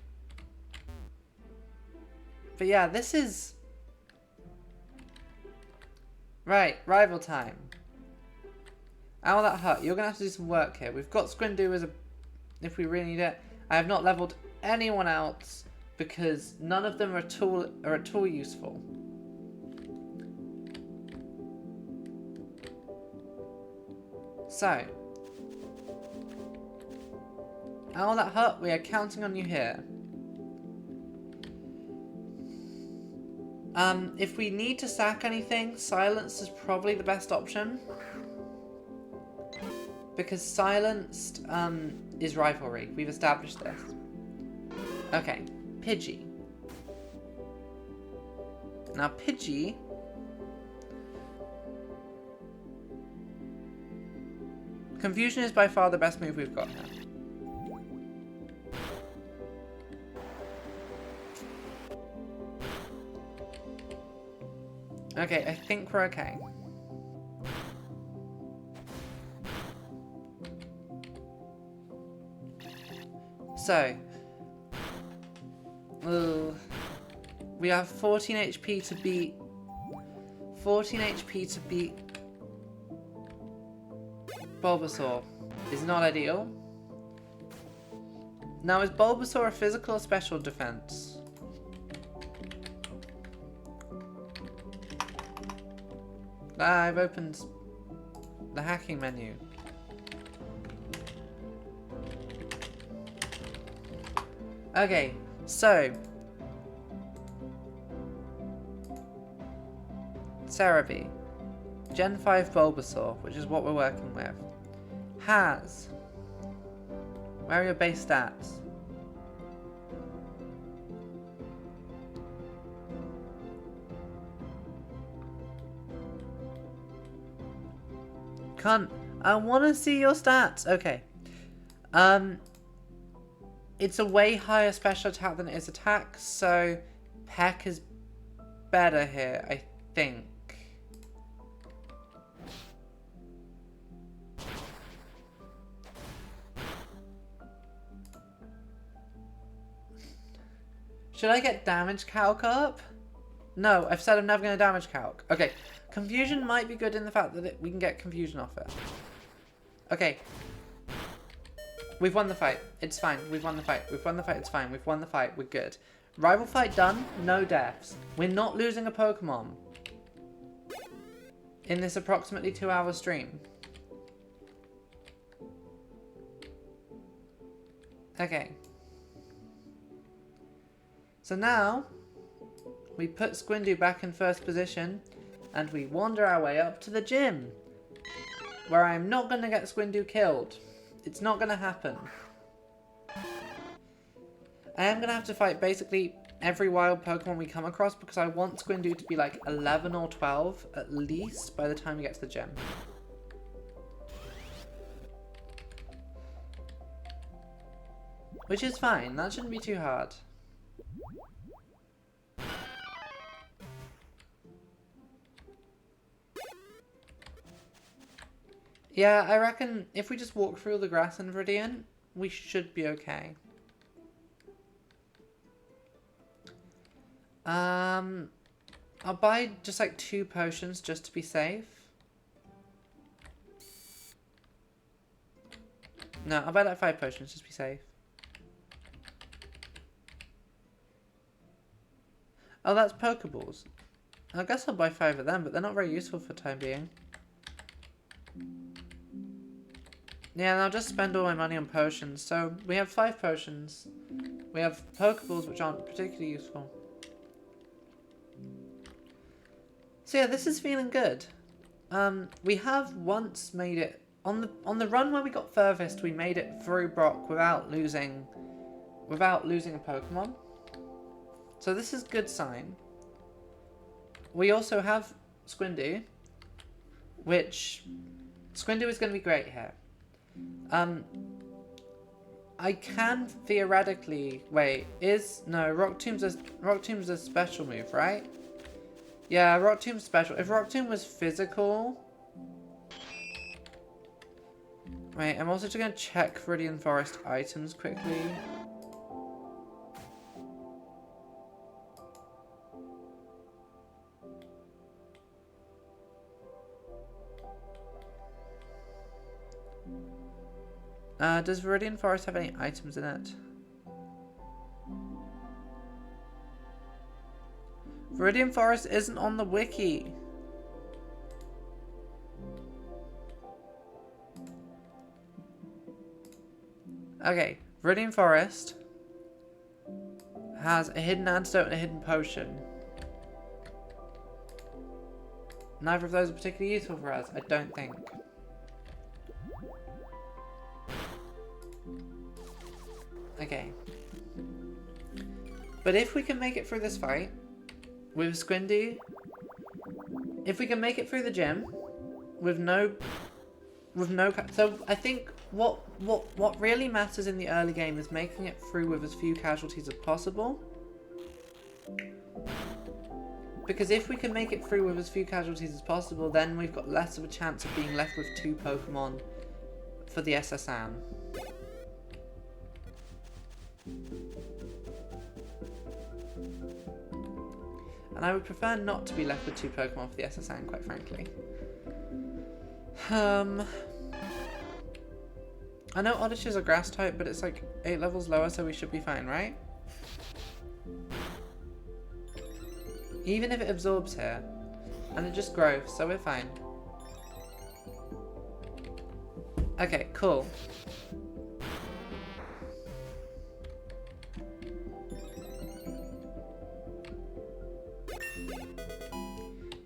But yeah, this is... Right, rival time. Owl That Hut, you're going to have to do some work here. We've got Squindu as a... if we really need it. I have not leveled anyone else because none of them are at all useful. So... Owl That Hut, we are counting on you here. If we need to sack anything, Silence is probably the best option. Because Silenced is rivalry. We've established this. Okay, Pidgey. Now Pidgey... Confusion is by far the best move we've got now. Okay, I think we're okay. So, we have 14 HP to beat. 14 HP to beat Bulbasaur is not ideal. Now, is Bulbasaur a physical or special defense? I've opened the hacking menu. Okay, so Cerebi, Gen 5 Bulbasaur, which is what we're working with, has... Where are your base stats? Can't. I want to see your stats. Okay. It's a way higher special attack than it is attack, so Peck is better here, I think. Should I get damage calc up? No, I've said I'm never going to damage calc. Okay, confusion might be good in the fact that we can get confusion off it. Okay. We've won the fight. It's fine. We've won the fight. We've won the fight. It's fine. We've won the fight. We're good. Rival fight done. No deaths. We're not losing a Pokemon in this approximately 2-hour stream. Okay. So now, we put Squindu back in first position, and we wander our way up to the gym, where I'm not going to get Squindu killed. It's not going to happen. I am going to have to fight basically every wild Pokemon we come across, because I want Squindu to be like 11 or 12, at least, by the time we get to the gym. Which is fine, that shouldn't be too hard. Yeah, I reckon if we just walk through the grass in Viridian, we should be okay. I'll buy just like 2 potions just to be safe. No, I'll buy like 5 potions just to be safe. Oh, that's Pokeballs. I guess I'll buy 5 of them, but they're not very useful for the time being. Yeah, and I'll just spend all my money on potions. So, we have 5 potions. We have Pokeballs, which aren't particularly useful. So yeah, this is feeling good. We have once made it... On the run where we got furthest, we made it through Brock without losing a Pokemon. So this is a good sign. We also have Squindu, which... Squindu is going to be great here. I can theoretically... Wait, no, Rock Tomb's a special move, right? Yeah, Rock Tomb's special. If Rock Tomb was physical... Wait, I'm also just going to check Viridian Forest items quickly. Does Viridian Forest have any items in it? Viridian Forest isn't on the wiki. Okay, Viridian Forest has a hidden antidote and a hidden potion. Neither of those are particularly useful for us, I don't think. Okay. But if we can make it through this fight with Squindu, if we can make it through the gym with no, so I think what really matters in the early game is making it through with as few casualties as possible. Because if we can make it through with as few casualties as possible, then we've got less of a chance of being left with 2 Pokemon for the SSN. And I would prefer not to be left with 2 Pokemon for the SSN, quite frankly. I know Oddish is a grass type, but it's like 8 levels lower, so we should be fine, right? Even if it absorbs here, and it just grows, so we're fine. Okay, cool.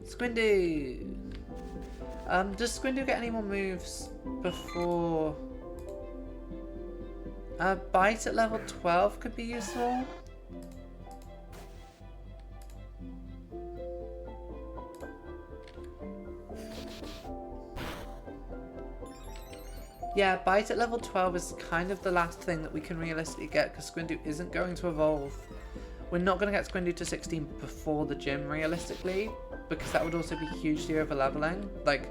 Squindu! Does Squindu get any more moves before... Bite at level 12 could be useful. Yeah, Bite at level 12 is kind of the last thing that we can realistically get because Squindu isn't going to evolve. We're not going to get Squindu to 16 before the gym realistically, because that would also be hugely over leveling. Like,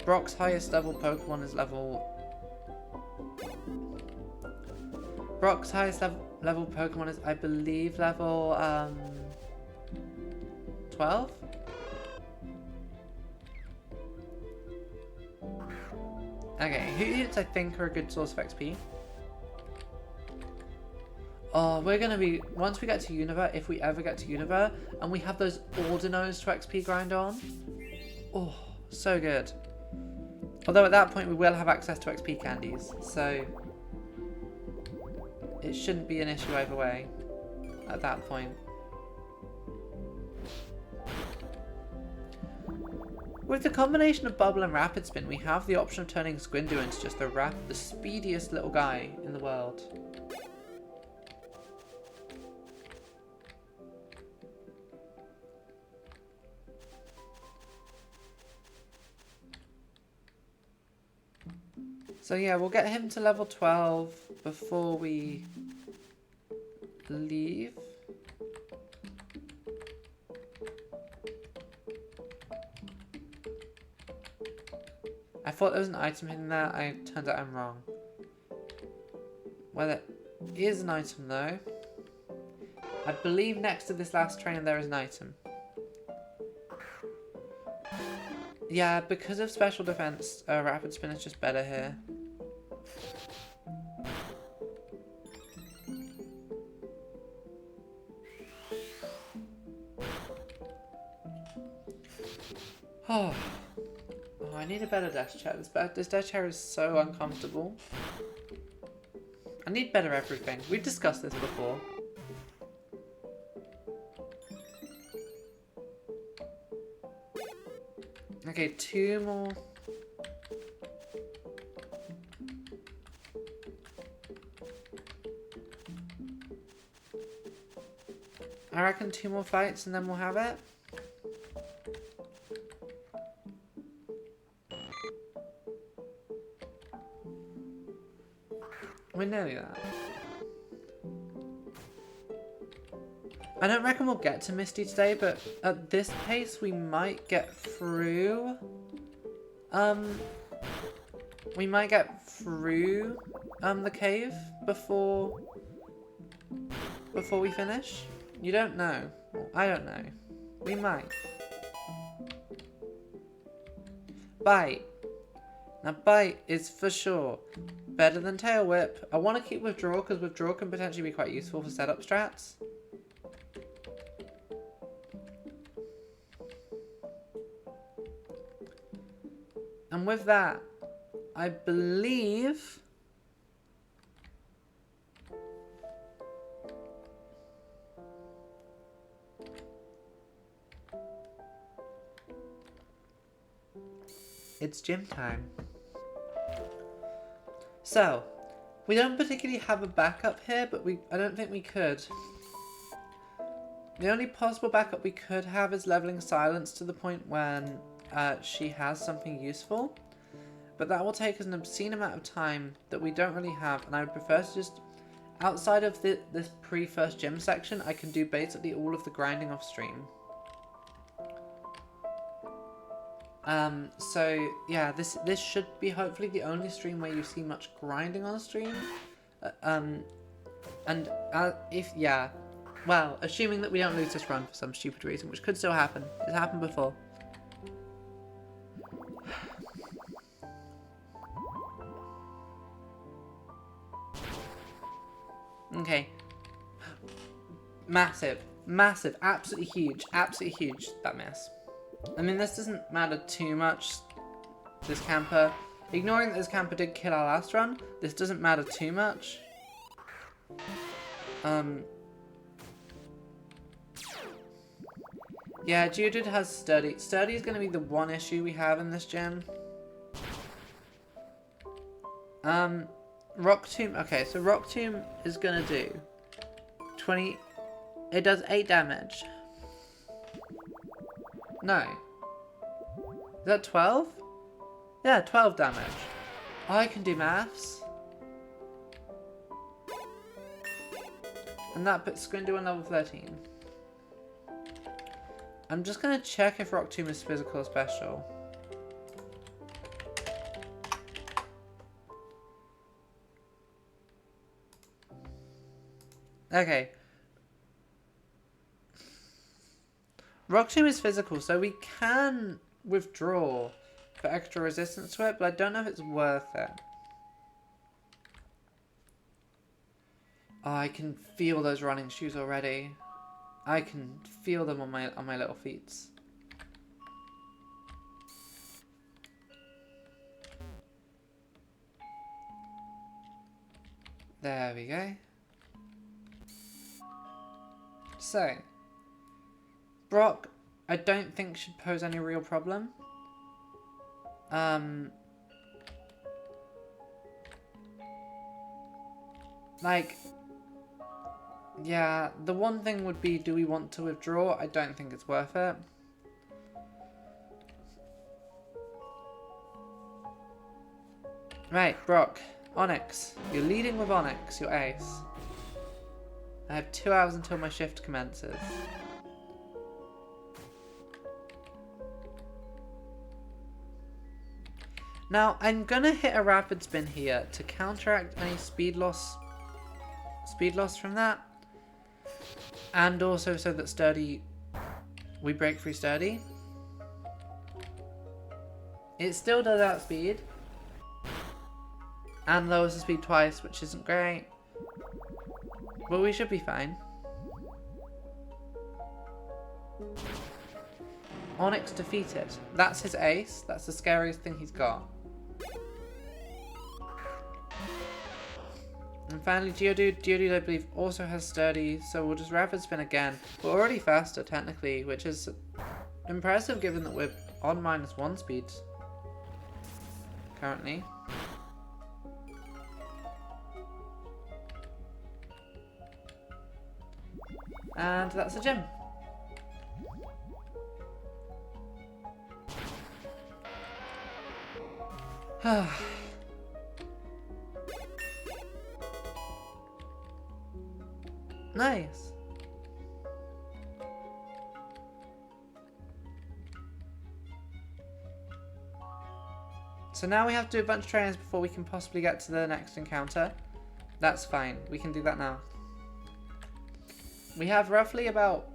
Brock's highest level Pokemon is level... Brock's highest level Pokemon is, I believe, level 12? Okay, Hoots I think are a good source of XP. Oh, we're gonna be, once we get to Unova, if we ever get to Unova, and we have those Ordinos to XP grind on. Oh, so good. Although at that point we will have access to XP candies, so it shouldn't be an issue either way at that point. With the combination of Bubble and Rapid Spin, we have the option of turning Squindu into just the speediest little guy in the world. So yeah, we'll get him to level 12 before we leave. I thought there was an item hidden there, turned out I'm wrong. Well, there is an item though. I believe next to this last trainer there is an item. Yeah, because of special defense, Rapid Spin is just better here. Oh, I need a better dash chair. This dash chair is so uncomfortable. I need better everything. We've discussed this before. Okay, 2 more. I reckon 2 more fights and then we'll have it. We're nearly there. I don't reckon we'll get to Misty today, but at this pace we might get through. We might get through the cave before we finish. You don't know. I don't know. We might. Bite. Now Bite is for sure better than Tail Whip. I want to keep Withdraw because Withdraw can potentially be quite useful for setup strats. And with that, I believe it's gym time. So, we don't particularly have a backup here, but I don't think we could. The only possible backup we could have is leveling Silence to the point when she has something useful. But that will take us an obscene amount of time that we don't really have, and I would prefer to just, outside of this pre-first gym section, I can do basically all of the grinding off stream. So yeah, this should be hopefully the only stream where you see much grinding on stream. Well, assuming that we don't lose this run for some stupid reason, which could still happen. It's happened before. Okay. Massive, absolutely huge, that mess. I mean, this doesn't matter too much, this camper. Ignoring that this camper did kill our last run, this doesn't matter too much. Yeah, Geodude has Sturdy. Sturdy is going to be the one issue we have in this gen. Rock Tomb. Okay, so Rock Tomb is going to do 20... It does 8 damage. No. Is that 12? Yeah, 12 damage. I can do maths. And that puts Squindu on level 13. I'm just going to check if Rock Tomb is physical or special. Okay. Rock Tomb is physical, so we can withdraw for extra resistance to it, but I don't know if it's worth it. Oh, I can feel those running shoes already. I can feel them on my little feet. There we go. So, Brock, I don't think should pose any real problem. Like, yeah, the one thing would be, do we want to withdraw? I don't think it's worth it. Right, Brock, Onyx. You're leading with Onyx, your ace. I have 2 hours until my shift commences. Now, I'm gonna hit a rapid spin here to counteract any speed loss from that. And also so that Sturdy, we break through Sturdy. It still does outspeed. And lowers the speed twice, which isn't great. But we should be fine. Onyx defeated. That's his ace. That's the scariest thing he's got. And finally, Geodude. Geodude, I believe, also has Sturdy, so we'll just rapid spin again. We're already faster, technically, which is impressive given that we're on -1 speed currently. And that's a gym. Nice. So now we have to do a bunch of trainings before we can possibly get to the next encounter. That's fine. We can do that now. We have roughly about,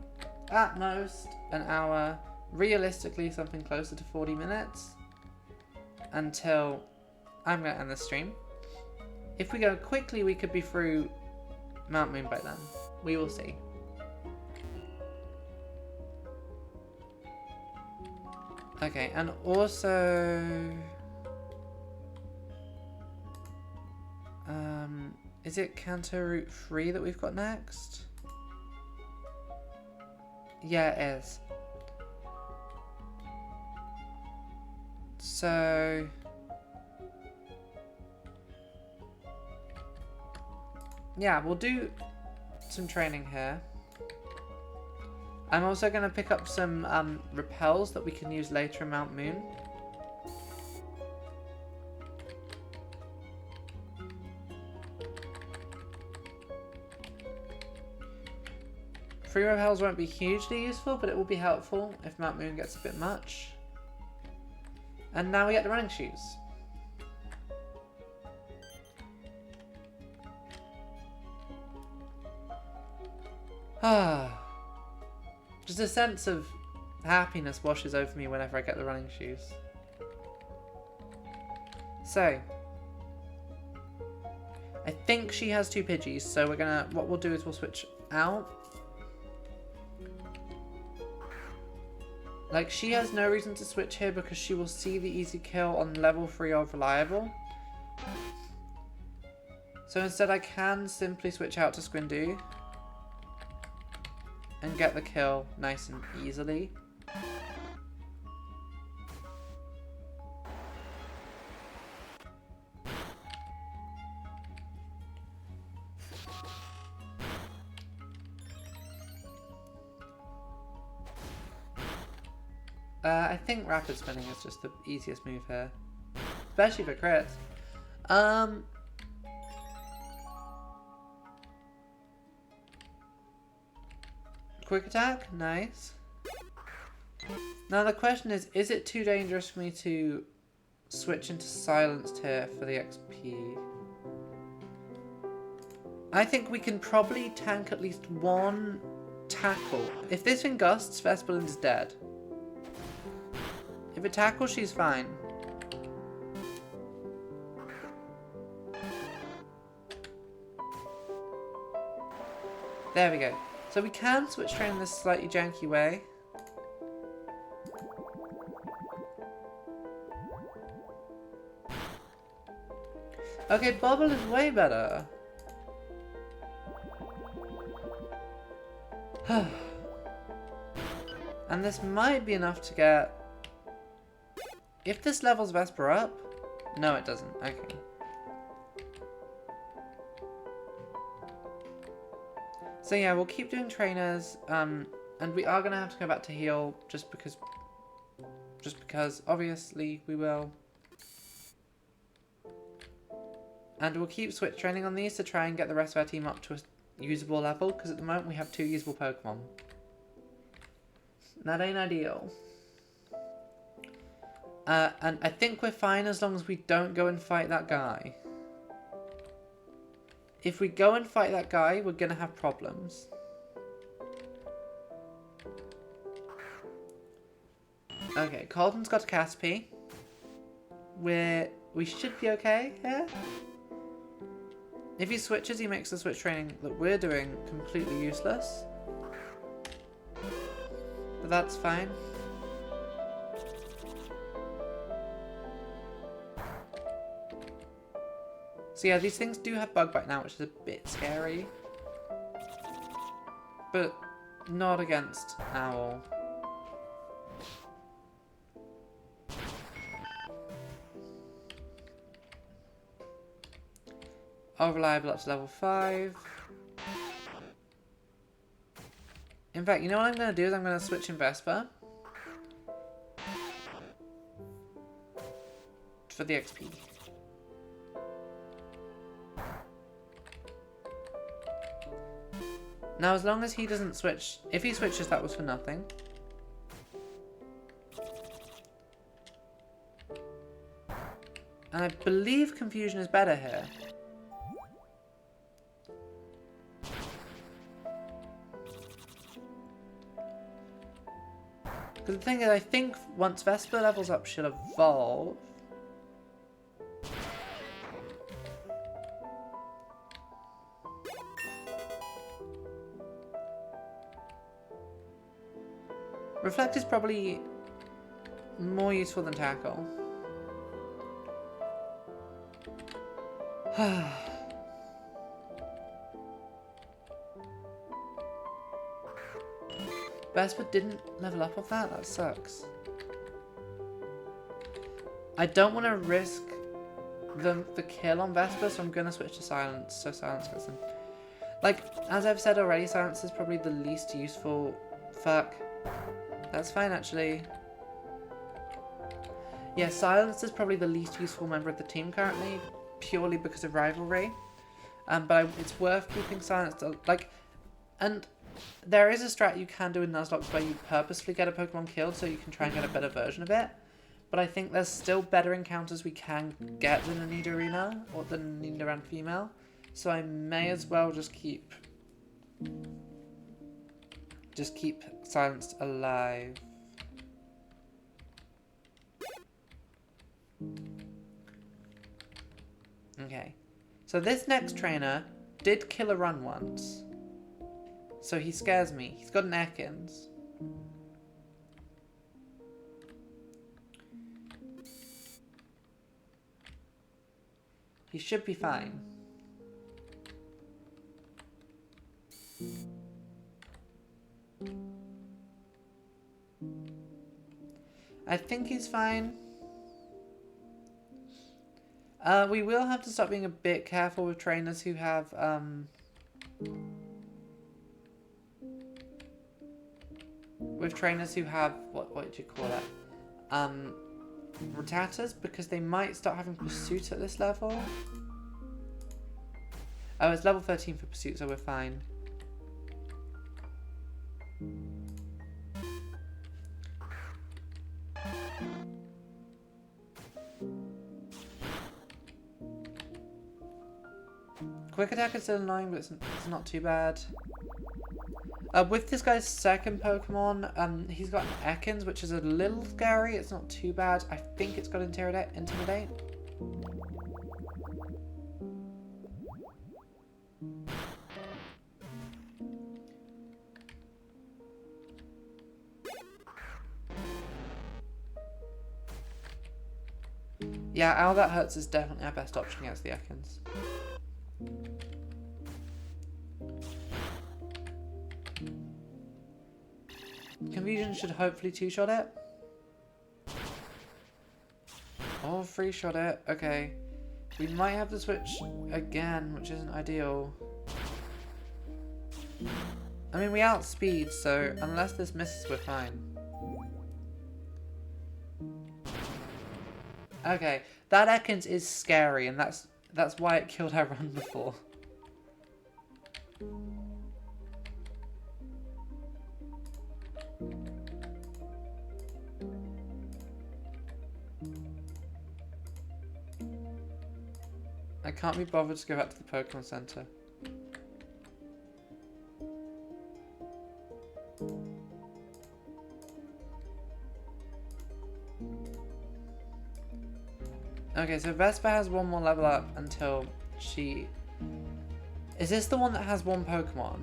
at most, an hour. Realistically, something closer to 40 minutes. Until I'm going to end the stream. If we go quickly, we could be through Mount Moon by then. We will see. Okay, and also... is it Kanto Route 3 that we've got next? Yeah, it is. So... yeah, we'll do some training here. I'm also going to pick up some repels that we can use later in Mount Moon. Free repels won't be hugely useful, but it will be helpful if Mount Moon gets a bit much. And now we get the running shoes. Just a sense of happiness washes over me whenever I get the running shoes. So, I think she has 2 Pidgeys, so we're gonna, what we'll do is we'll switch out. Like, she has no reason to switch here because she will see the easy kill on level 3 of Reliable. So instead I can simply switch out to Squindu. And get the kill nice and easily. I think rapid spinning is just the easiest move here. Especially for crits. Quick attack? Nice. Now the question is it too dangerous for me to switch into silenced here for the XP? I think we can probably tank at least one tackle. If this thing gusts, Vesperlin's dead. If it tackles, she's fine. There we go. So we can switch train in this slightly janky way. Okay, Bubble is way better. And this might be enough to get... If this levels Vesper up... No, it doesn't. Okay. So yeah, we'll keep doing trainers, and we are going to have to go back to heal, just because, obviously, we will. And we'll keep switch training on these to try and get the rest of our team up to a usable level, because at the moment we have 2 usable Pokemon. That ain't ideal. And I think we're fine as long as we don't go and fight that guy. If we go and fight that guy, we're going to have problems. Okay, Colton's got a Caterpie. We should be okay here. If he switches, he makes the switch training that we're doing completely useless. But that's fine. So yeah, these things do have Bug Bite now, which is a bit scary. But not against Owl. Oh, reliable up to level 5. In fact, you know what I'm going to do is I'm going to switch in Vesper. For the XP. Now, as long as he doesn't switch... If he switches, that was for nothing. And I believe Confusion is better here. Because the thing is, I think once Vesper levels up, she'll evolve. Reflect is probably more useful than Tackle. Vesper didn't level up off that? That sucks. I don't want to risk the kill on Vesper, so I'm going to switch to Silence, so Silence gets them. Like, as I've said already, Silence is probably the least useful... Fuck. That's fine, actually. Yeah, Silence is probably the least useful member of the team currently, purely because of rivalry. But it's worth keeping Silence to, like... And there is a strat you can do in Nuzlocke where you purposefully get a Pokemon killed so you can try and get a better version of it. But I think there's still better encounters we can get than a Nidorina, or than a Nidoran female. So I may as well just keep Silenced alive. Okay. So this next trainer did kill a run once. So he scares me. He's got an Ekans. He should be fine. I think he's fine. We will have to start being a bit careful with trainers who have what do you call it? Rattatas because they might start having pursuit at this level. Oh, it's level 13 for pursuit, so we're fine. Quick attack is still annoying, but it's not too bad. With this guy's second Pokemon, he's got an Ekans, which is a little scary. It's not too bad. I think it's got Intimidate. Yeah, Owl That Hurts is definitely our best option against the Ekans. Confusion should hopefully two-shot it. Oh, three-shot it. Okay. We might have to switch again, which isn't ideal. I mean, we outspeed, so unless this misses, we're fine. Okay, that Ekans is scary, and that's why it killed our run before. I can't be bothered to go back to the Pokemon Center. Okay, so Vespa has one more level up until she... Is this the one that has one Pokemon?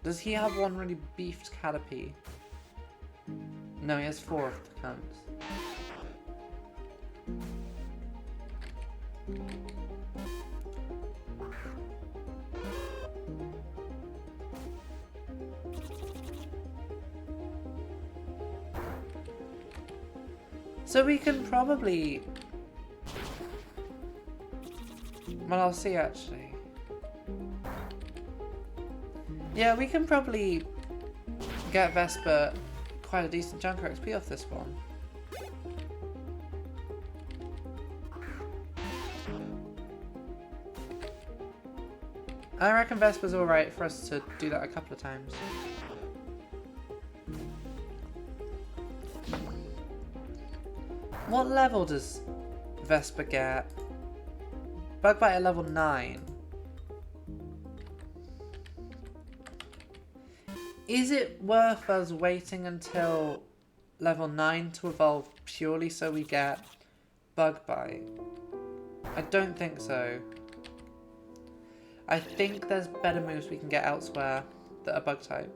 Does he have one really beefed Caterpie? No, he has 4 of the counts. So we can probably... Well, I'll see actually. Yeah, we can probably get Vespa quite a decent chunk of XP off this one. I reckon Vespa's alright for us to do that a couple of times. What level does Vespa get? Bug Bite at level 9. Is it worth us waiting until level 9 to evolve purely so we get Bug Bite? I don't think so. I think there's better moves we can get elsewhere that are Bug type.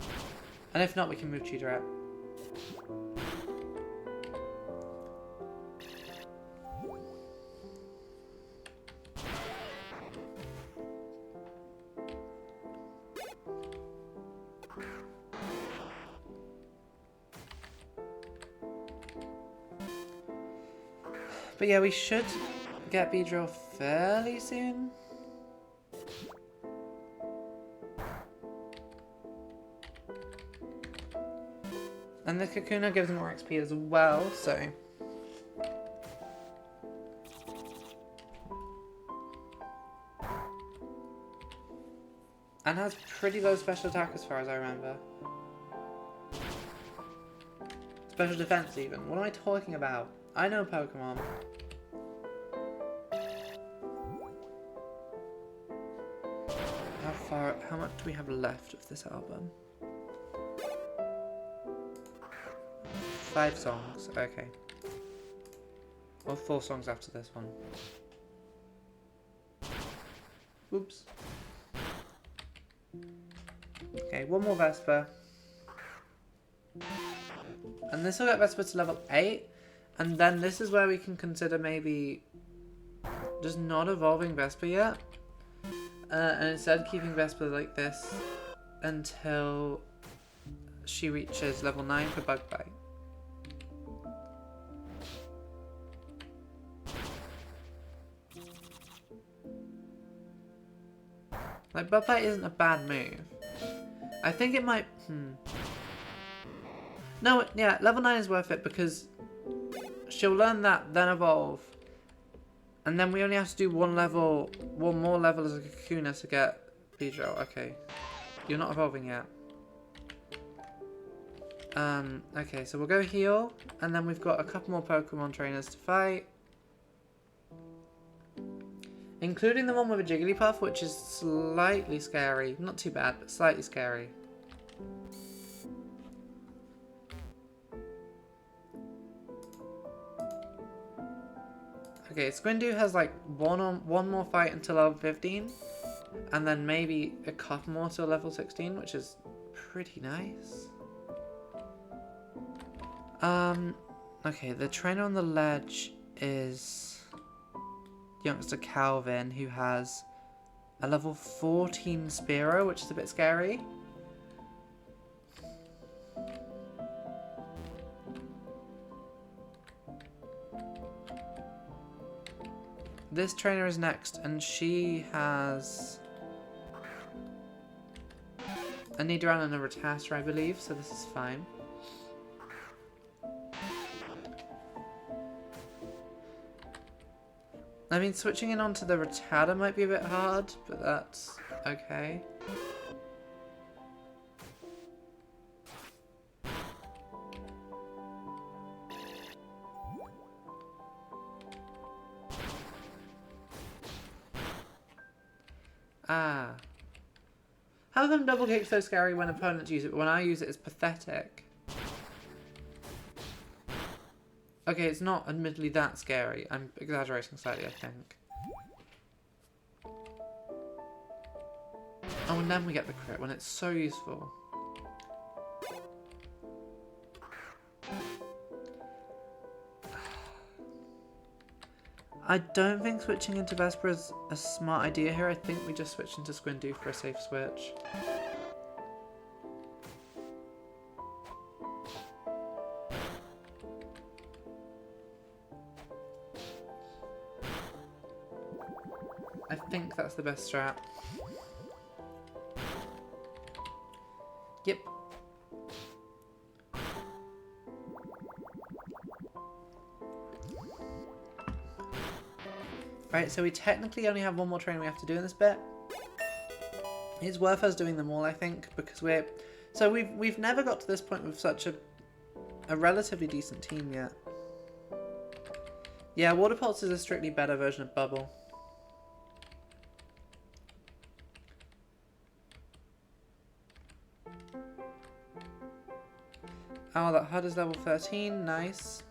And if not, we can move Cheetah out. But yeah, we should get Beedrill fairly soon. And the Kakuna gives more XP as well, so... And has pretty low special attack as far as I remember. Special defense even. What am I talking about? I know Pokemon. How much do we have left of this album? 5 songs, okay. Or 4 songs after this one. Oops. Okay, one more Vespa. And this will get Vespa to level 8. And then this is where we can consider maybe just not evolving Vespa yet. And instead keeping Vespa like this until she reaches level 9 for Bug Bite. Like, Bug Bite isn't a bad move. I think it might... No, yeah, level 9 is worth it because she'll learn that, then evolve. And then we only have to do one more level as a Kakuna to get Beedrill. Okay. You're not evolving yet. Okay, so we'll go heal, and then we've got a couple more Pokemon trainers to fight. Including the one with a Jigglypuff, which is slightly scary. Not too bad, but slightly scary. Okay, Squindu has like one more fight until level 15. And then maybe a couple more till level 16, which is pretty nice. Okay, the trainer on the ledge is youngster Calvin, who has a level 14 Spearow, which is a bit scary. This trainer is next, and she has a Nidoran and a Rattata, I believe, so this is fine. I mean, switching in onto the Rattata might be a bit hard, but that's okay. Ah. How come double kick's so scary when opponents use it, but when I use it it's pathetic? Okay, it's not admittedly that scary. I'm exaggerating slightly, I think. Oh, and then we get the crit when it's so useful. I don't think switching into Vesper is a smart idea here. I think we just switch into Squindu for a safe switch. I think that's the best strat. Yep. Right, so we technically only have one more training we have to do in this bit. It's worth us doing them all, I think, because we've never got to this point with such a relatively decent team yet. Yeah, Water Pulse is a strictly better version of Bubble. Oh, that HUD is level 13, nice.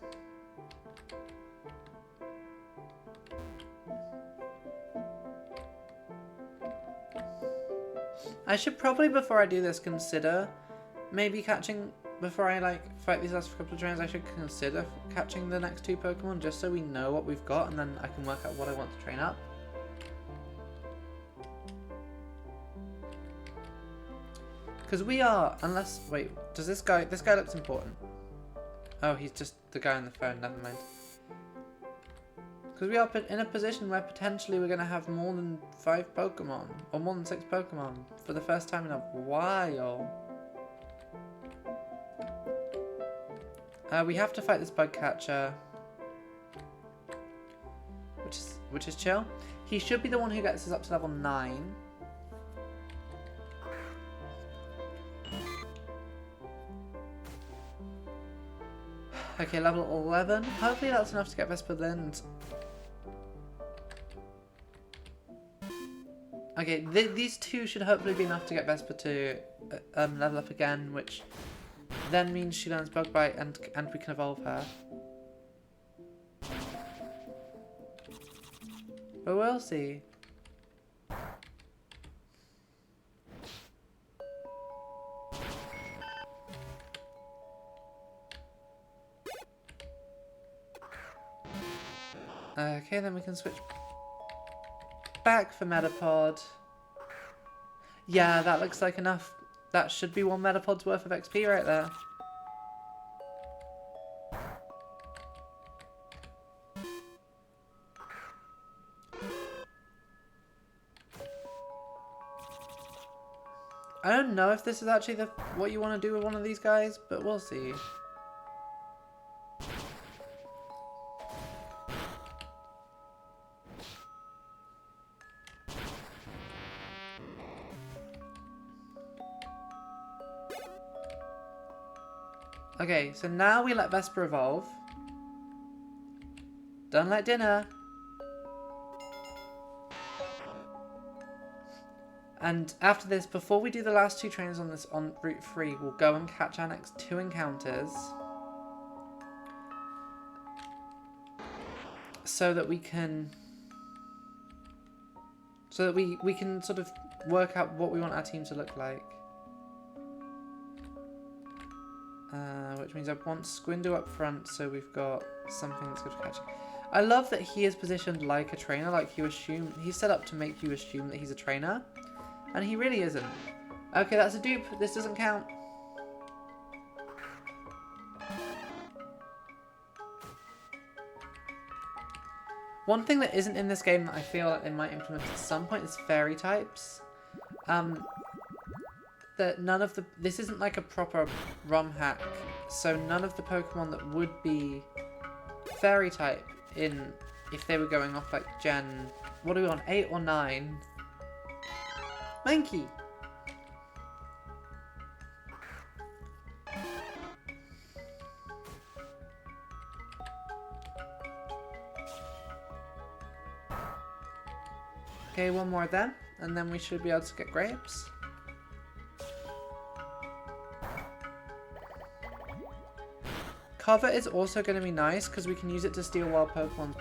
I should probably, before I do this, consider maybe catching, before I like fight these last couple of trainers, I should consider catching the next two Pokemon just so we know what we've got and then I can work out what I want to train up. Because we are, unless, wait, does this guy looks important. Oh, he's just the guy on the phone, never mind. Because we are in a position where potentially we're going to have more than 5 Pokemon, or more than 6 Pokemon, for the first time in a while. We have to fight this bug catcher, which is chill. He should be the one who gets us up to level 9. Okay, level 11. Hopefully that's enough to get Vesper Lind. Okay, these two should hopefully be enough to get Vesper to level up again, which then means she learns Bug Bite and we can evolve her. But we'll see. Okay, then we can switch back for Metapod. Yeah, that looks like enough. That should be one Metapod's worth of XP right there. I don't know if this is actually what you want to do with one of these guys, but we'll see. Okay, so now we let Vesper evolve. Don't let dinner. And after this, before we do the last 2 trainers on Route 3, we'll go and catch our next 2 encounters. So that we can... So that we can sort of work out what we want our team to look like. Which means I want Squindu up front, so we've got something that's good for catching. I love that he is positioned like a trainer, like you assume. He's set up to make you assume that he's a trainer. And he really isn't. Okay, that's a dupe. This doesn't count. One thing that isn't in this game that I feel like they might implement at some point is fairy types. That none of the... This isn't like a proper ROM hack, so none of the Pokemon that would be fairy type in... If they were going off like Gen... What are we on? 8 or 9? Mankey! Okay, one more then, and then we should be able to get grapes. Cover is also going to be nice because we can use it to steal wild Pokemon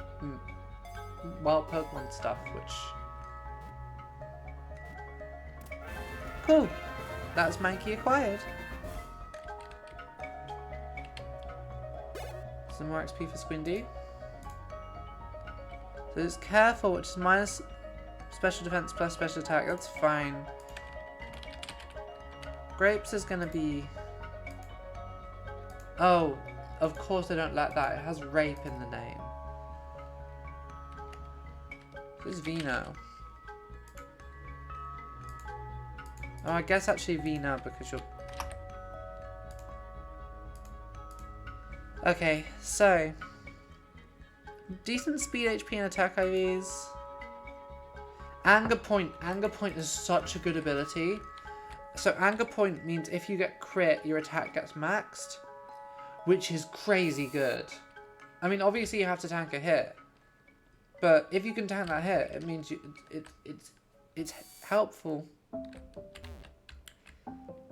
stuff, which... Cool. That's Mankey acquired. Some more XP for Squindy. So it's careful, which is minus special defense plus special attack. That's fine. Grapes is going to be... Oh, of course I don't like that. It has rape in the name. Who's Vino? Oh, I guess actually Vino because you're... Okay, so... Decent speed, HP, and attack IVs. Anger Point. Anger Point is such a good ability. So Anger Point means if you get crit, your attack gets maxed. Which is crazy good. I mean, obviously you have to tank a hit. But if you can tank that hit, it means it's helpful.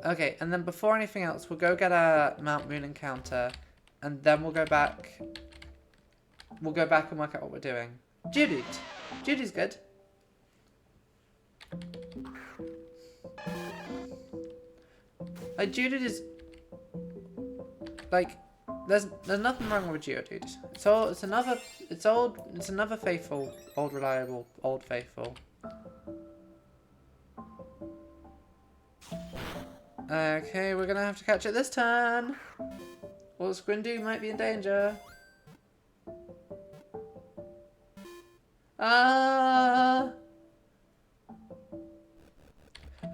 Okay, and then before anything else, we'll go get our Mount Moon encounter. And then we'll go back. We'll go back and work out what we're doing. Geodude. Geodude's good. Like, Geodude is... Like, there's nothing wrong with Geodude. It's another faithful, old reliable, old faithful. Okay, we're gonna have to catch it this turn. Or Squindu might be in danger.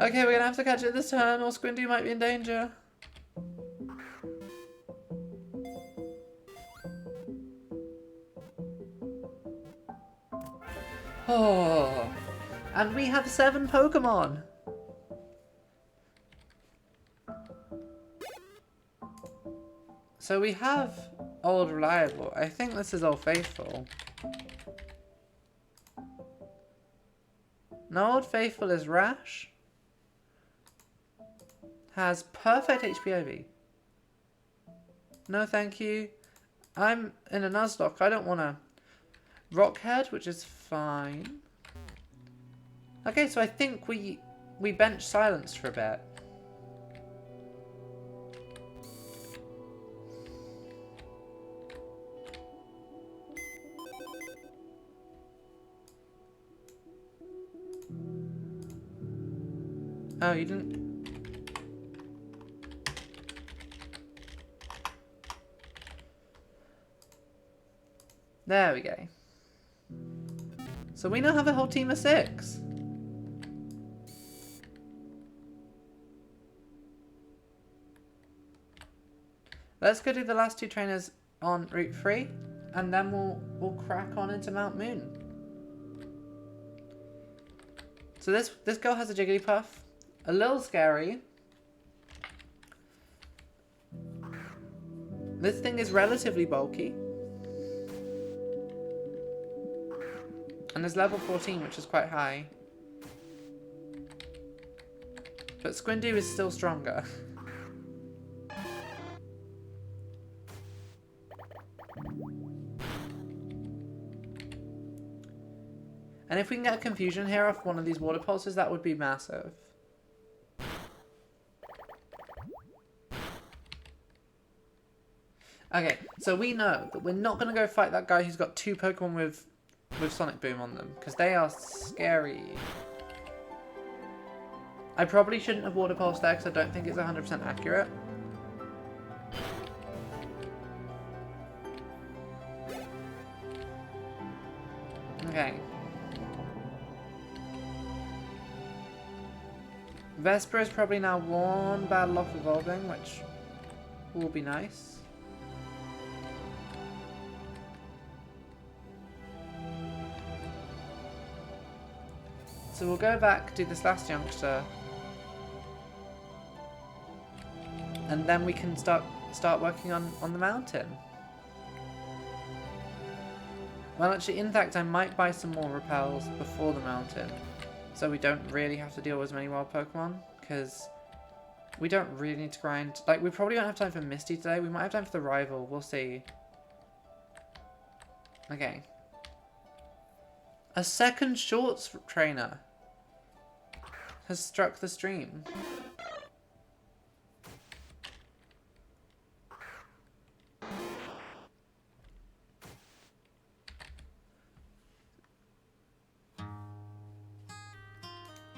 Okay, we're gonna have to catch it this turn, or Squindu might be in danger. Oh, and we have 7 Pokemon. So we have Old Reliable. I think this is Old Faithful. No, Old Faithful is Rash. Has perfect HPIV. No, thank you. I'm in a Nuzlocke. I don't want to... Rockhead, which is fine. Okay, so I think we bench Silence for a bit. Oh, you didn't... There we go. So we now have a whole team of 6. Let's go do the last 2 trainers on Route 3, and then we'll crack on into Mount Moon. So this girl has a Jigglypuff. A little scary. This thing is relatively bulky. And it's level 14, which is quite high. But Squindoo is still stronger. And if we can get a confusion here off one of these water pulses, that would be massive. Okay, so we know that we're not going to go fight that guy who's got 2 Pokemon with Sonic Boom on them, because they are scary. I probably shouldn't have Water Pulse there, because I don't think it's 100% accurate. Okay. Vesper is probably now one battle off evolving, which will be nice. So we'll go back, do this last youngster, and then we can start working on the mountain. Well, actually, in fact, I might buy some more repels before the mountain, so we don't really have to deal with as many wild Pokemon, because we don't really need to grind. Like, we probably won't have time for Misty today. We might have time for the rival. We'll see. Okay. A second shorts trainer has struck the stream.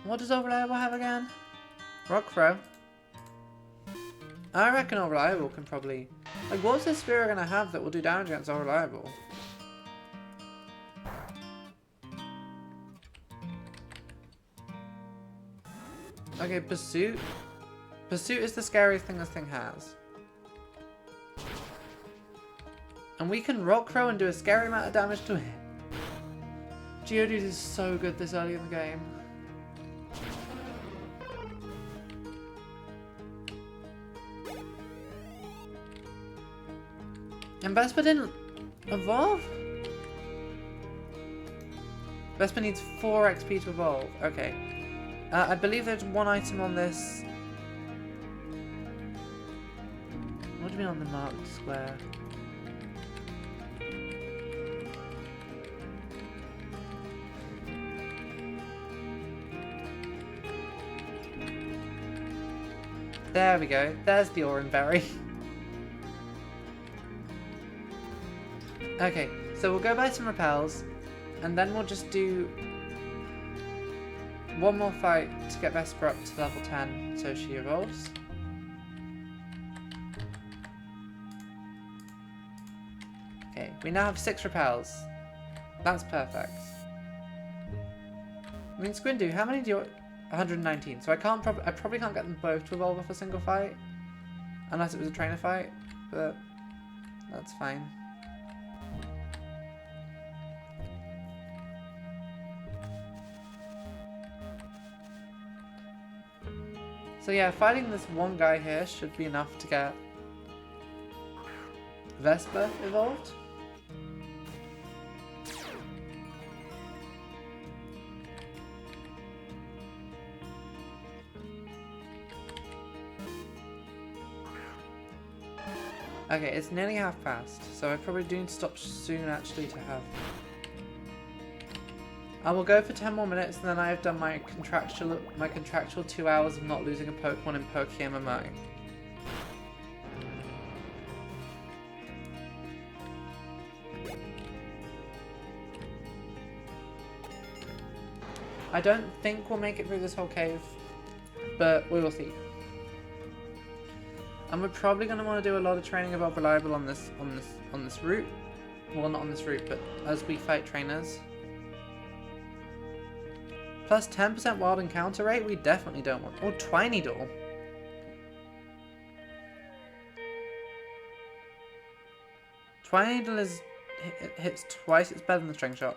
What does Unreliable have again? Rockthrow. I reckon Unreliable can probably... Like, what's this Spear gonna have that will do damage against Unreliable? Okay, Pursuit. Pursuit is the scariest thing this thing has. And we can Rock Throw and do a scary amount of damage to it. Geodude is so good this early in the game. And Vespa didn't evolve? Vespa needs 4 XP to evolve. Okay. I believe there's one item on this. What do you mean on the marked square? There we go. There's the Oran Berry. Okay, so we'll go buy some repels, and then we'll just do one more fight to get Vesper up to level 10 so she evolves. Okay, we now have 6 repels. That's perfect. I mean, Squindoo, how many do you... 119, so I probably can't get them both to evolve off a single fight, unless it was a trainer fight, but that's fine. So yeah, fighting this one guy here should be enough to get Vesper evolved. Okay, it's nearly half past, so I probably do need to stop soon actually to have... I will go for 10 more minutes and then I have done my contractual 2 hours of not losing a Pokemon in PokeMMO. I don't think we'll make it through this whole cave, but we will see. And we're probably going to want to do a lot of training about Reliable on this route. Well, not on this route, but as we fight trainers. Plus 10% wild encounter rate, we definitely don't want. Or Twineedle. Twineedle hits twice, it's better than the String Shot.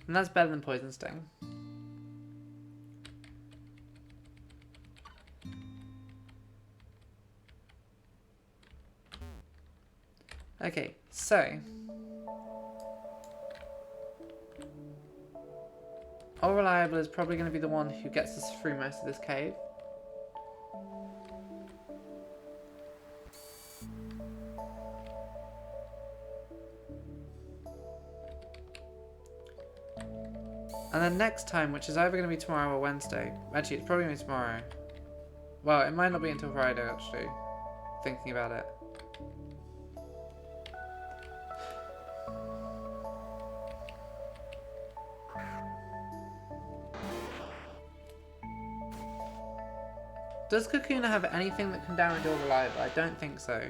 And that's better than Poison Sting. Okay, so All Reliable is probably going to be the one who gets us through most of this cave. And then next time, which is either going to be tomorrow or Wednesday. Actually, it's probably going to be tomorrow. Well, it might not be until Friday, actually. Thinking about it. Does Kakuna have anything that can damage All Reliable? I don't think so.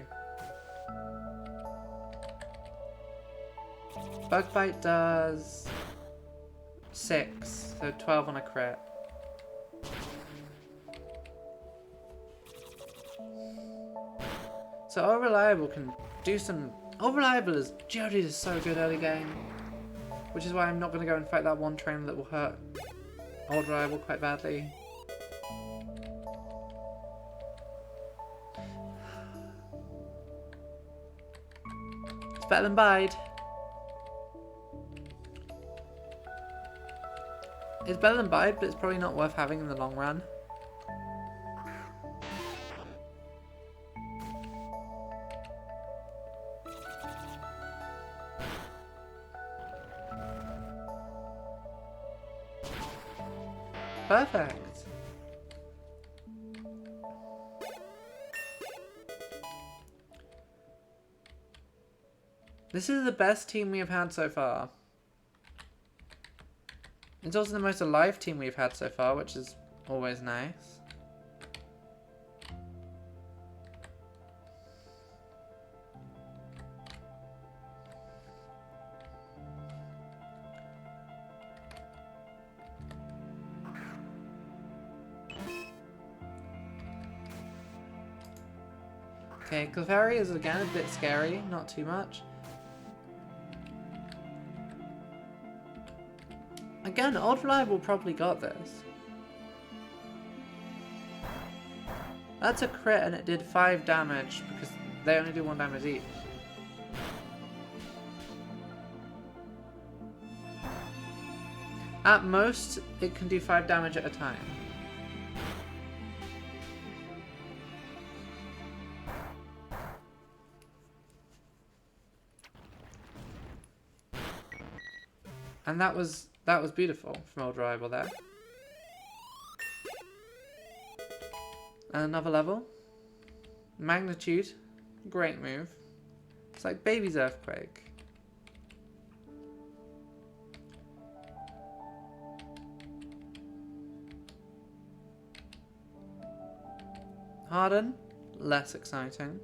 Bug Bite does 6, so 12 on a crit. So All Reliable can do some... All Reliable is... Geodude is so good early game. Which is why I'm not going to go and fight that one trainer that will hurt All Reliable quite badly. It's better than Bide. It's better than Bide, but it's probably not worth having in the long run. Perfect. This is the best team we have had so far. It's also the most alive team we've had so far, which is always nice. Okay, Clefairy is again a bit scary, not too much. Again, Old Reliable probably got this. That's a crit and it did 5 damage because they only do 1 damage each. At most, it can do 5 damage at a time. And that was beautiful from Old Reliable there. And another level. Magnitude. Great move. It's like Baby's Earthquake. Harden. Less exciting.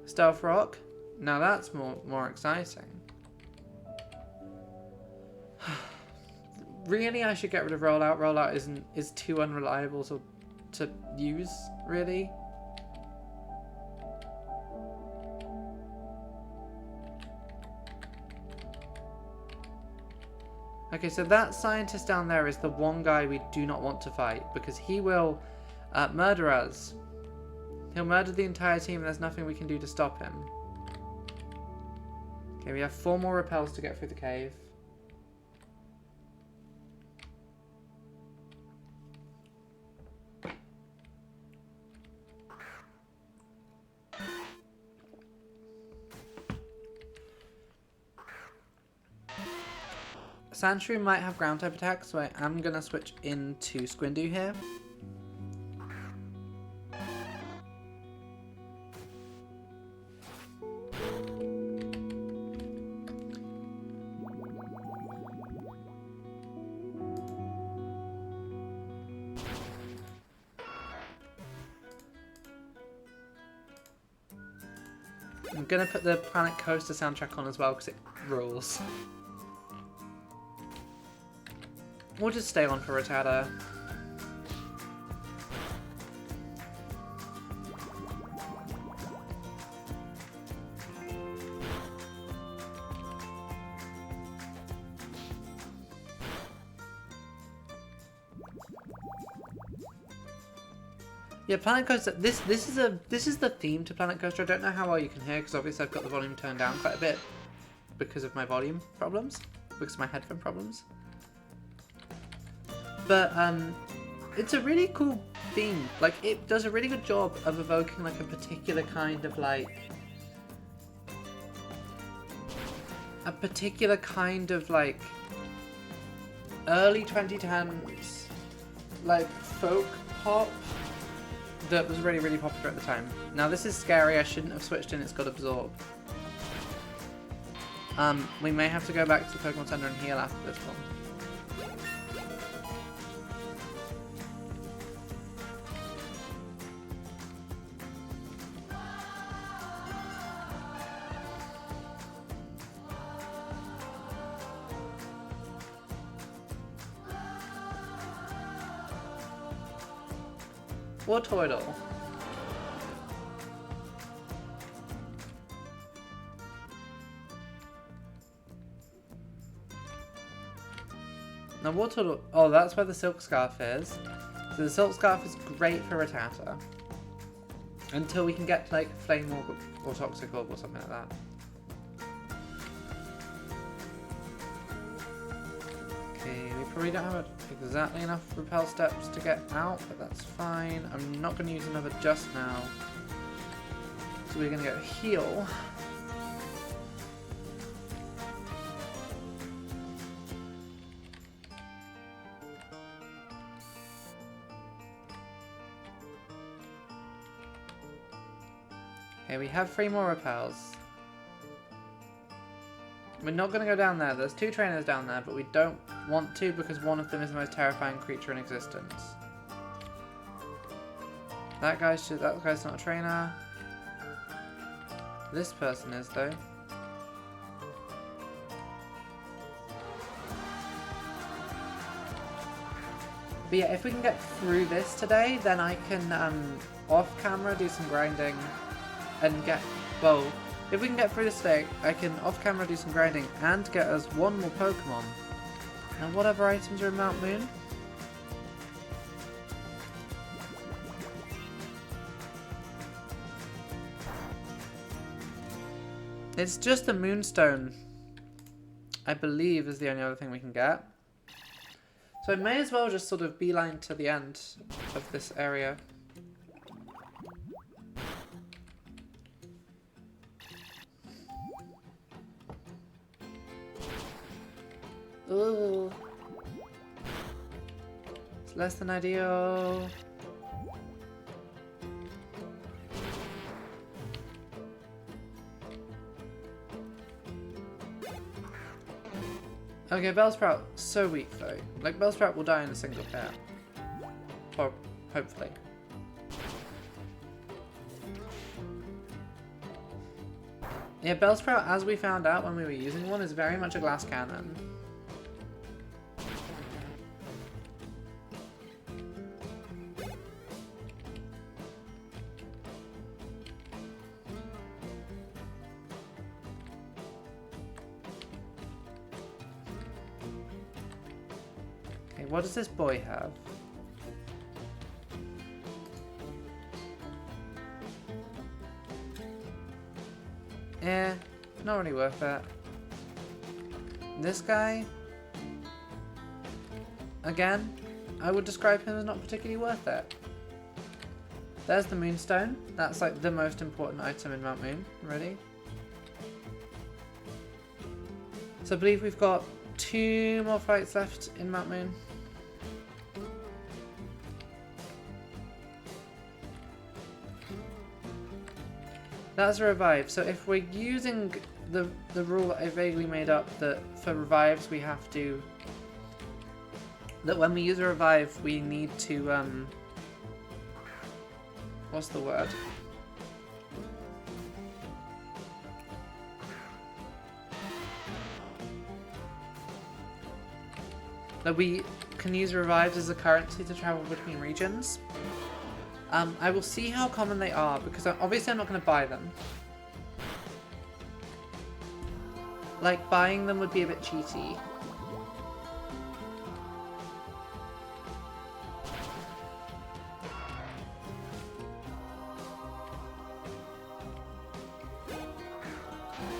Stealth Rock. Now that's more exciting. Really, I should get rid of Rollout. Rollout is too unreliable to use, really. Okay, so that scientist down there is the one guy we do not want to fight because he will murder us. He'll murder the entire team and there's nothing we can do to stop him. Okay, we have 4 more repels to get through the cave. Sandshrew might have ground type attack, so I am going to switch into Squindu here. I'm going to put the Planet Coaster soundtrack on as well because it rules. We'll just stay on for Rattata. Yeah, Planet Coaster. This is the theme to Planet Coaster. I don't know how well you can hear because obviously I've got the volume turned down quite a bit because of my volume problems, because of my headphone problems. But it's a really cool theme. Like, it does a really good job of evoking like a particular kind of like early 2010s like folk pop that was really, really popular at the time. Now this is scary, I shouldn't have switched in, it's got absorb. We may have to go back to the Pokemon Center and heal after this one. Wartortle. Now Wartortle, oh, that's where the Silk Scarf is. So the Silk Scarf is great for Rattata. Until we can get to like Flame Orb or Toxic Orb or something like that. Okay, we probably don't have exactly enough repel steps to get out, but that's fine. I'm not going to use another just now. So we're going to go heal. Okay, we have 3 more repels. We're not going to go down there. There's 2 trainers down there, but we don't want to because one of them is the most terrifying creature in existence. That guy's not a trainer. This person is, though. But yeah, if we can get through this today, then I can, off camera, do some grinding and get, well, if we can get through this today, I can off camera do some grinding and get us 1 more Pokemon. And what other items are in Mount Moon? It's just the Moonstone, I believe, is the only other thing we can get. So I may as well just sort of beeline to the end of this area. Ooh. It's less than ideal. Okay, Bellsprout, so weak though. Like, Bellsprout will die in a single pair. Or, hopefully. Yeah, Bellsprout, as we found out when we were using one, is very much a glass cannon. What does this boy have? Eh, not really worth it. This guy, again, I would describe him as not particularly worth it. There's the Moonstone. That's like the most important item in Mount Moon, really. So I believe we've got 2 more fights left in Mount Moon. That's a revive. So if we're using the rule that I vaguely made up that for revives we have to, that when we use a revive we need to what's the word? That we can use revives as a currency to travel between regions. I will see how common they are, because obviously I'm not going to buy them. Like, buying them would be a bit cheaty.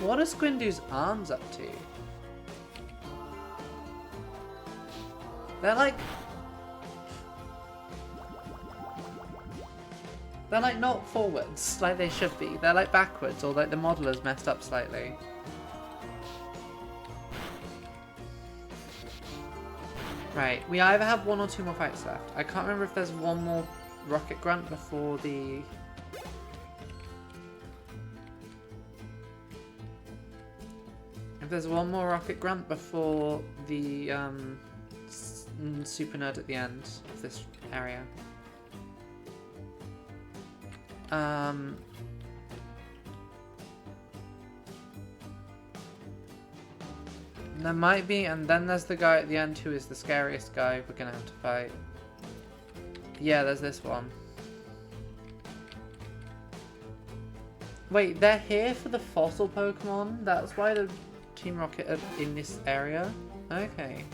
What are Squindu's arms up to? They're like not forwards like they should be. They're like backwards, or like the modeler's messed up slightly. Right, we either have 1 or 2 more fights left. I can't remember if there's 1 more rocket grunt before the... If there's 1 more rocket grunt before the super nerd at the end of this area. There might be, and then there's the guy at the end who is the scariest guy we're gonna have to fight. Yeah, there's this one. Wait, they're here for the fossil Pokemon? That's why the Team Rocket are in this area? Okay.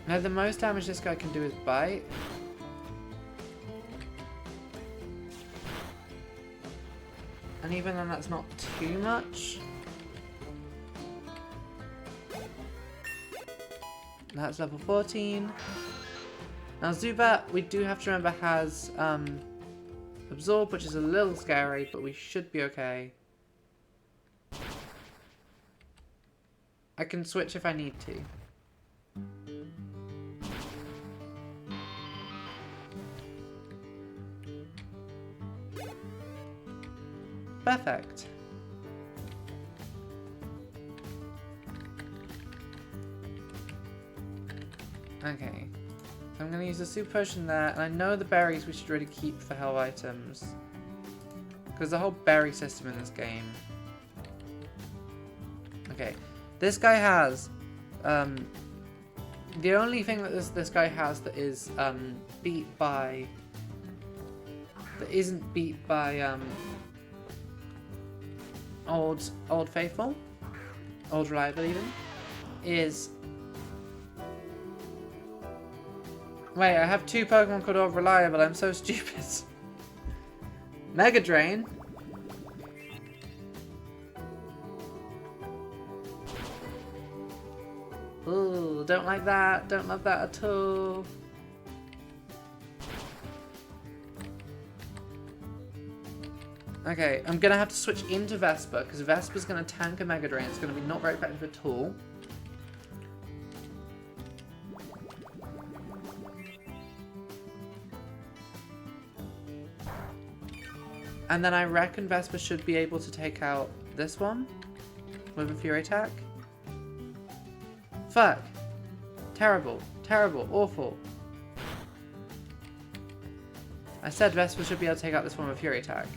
Now the most damage this guy can do is bite. And even then that's not too much. That's level 14. Now Zubat, we do have to remember, has Absorb, which is a little scary, but we should be okay. I can switch if I need to. Perfect. Okay. So I'm going to use the super potion there, and I know the berries we should really keep for hell items. Because the whole berry system in this game. Okay. This guy has... the only thing that this guy has that is beat by... that isn't beat by... Old Faithful, Old Reliable even, is... Wait, I have 2 Pokemon called Old Reliable, I'm so stupid. Mega Drain? Ooh, don't like that, don't love that at all. Okay, I'm going to have to switch into Vespa, because Vespa's going to tank a Mega Drain. It's going to be not very effective at all. And then I reckon Vespa should be able to take out this one with a Fury attack. Fuck. Terrible. Terrible. Awful. I said Vespa should be able to take out this one with a Fury attack.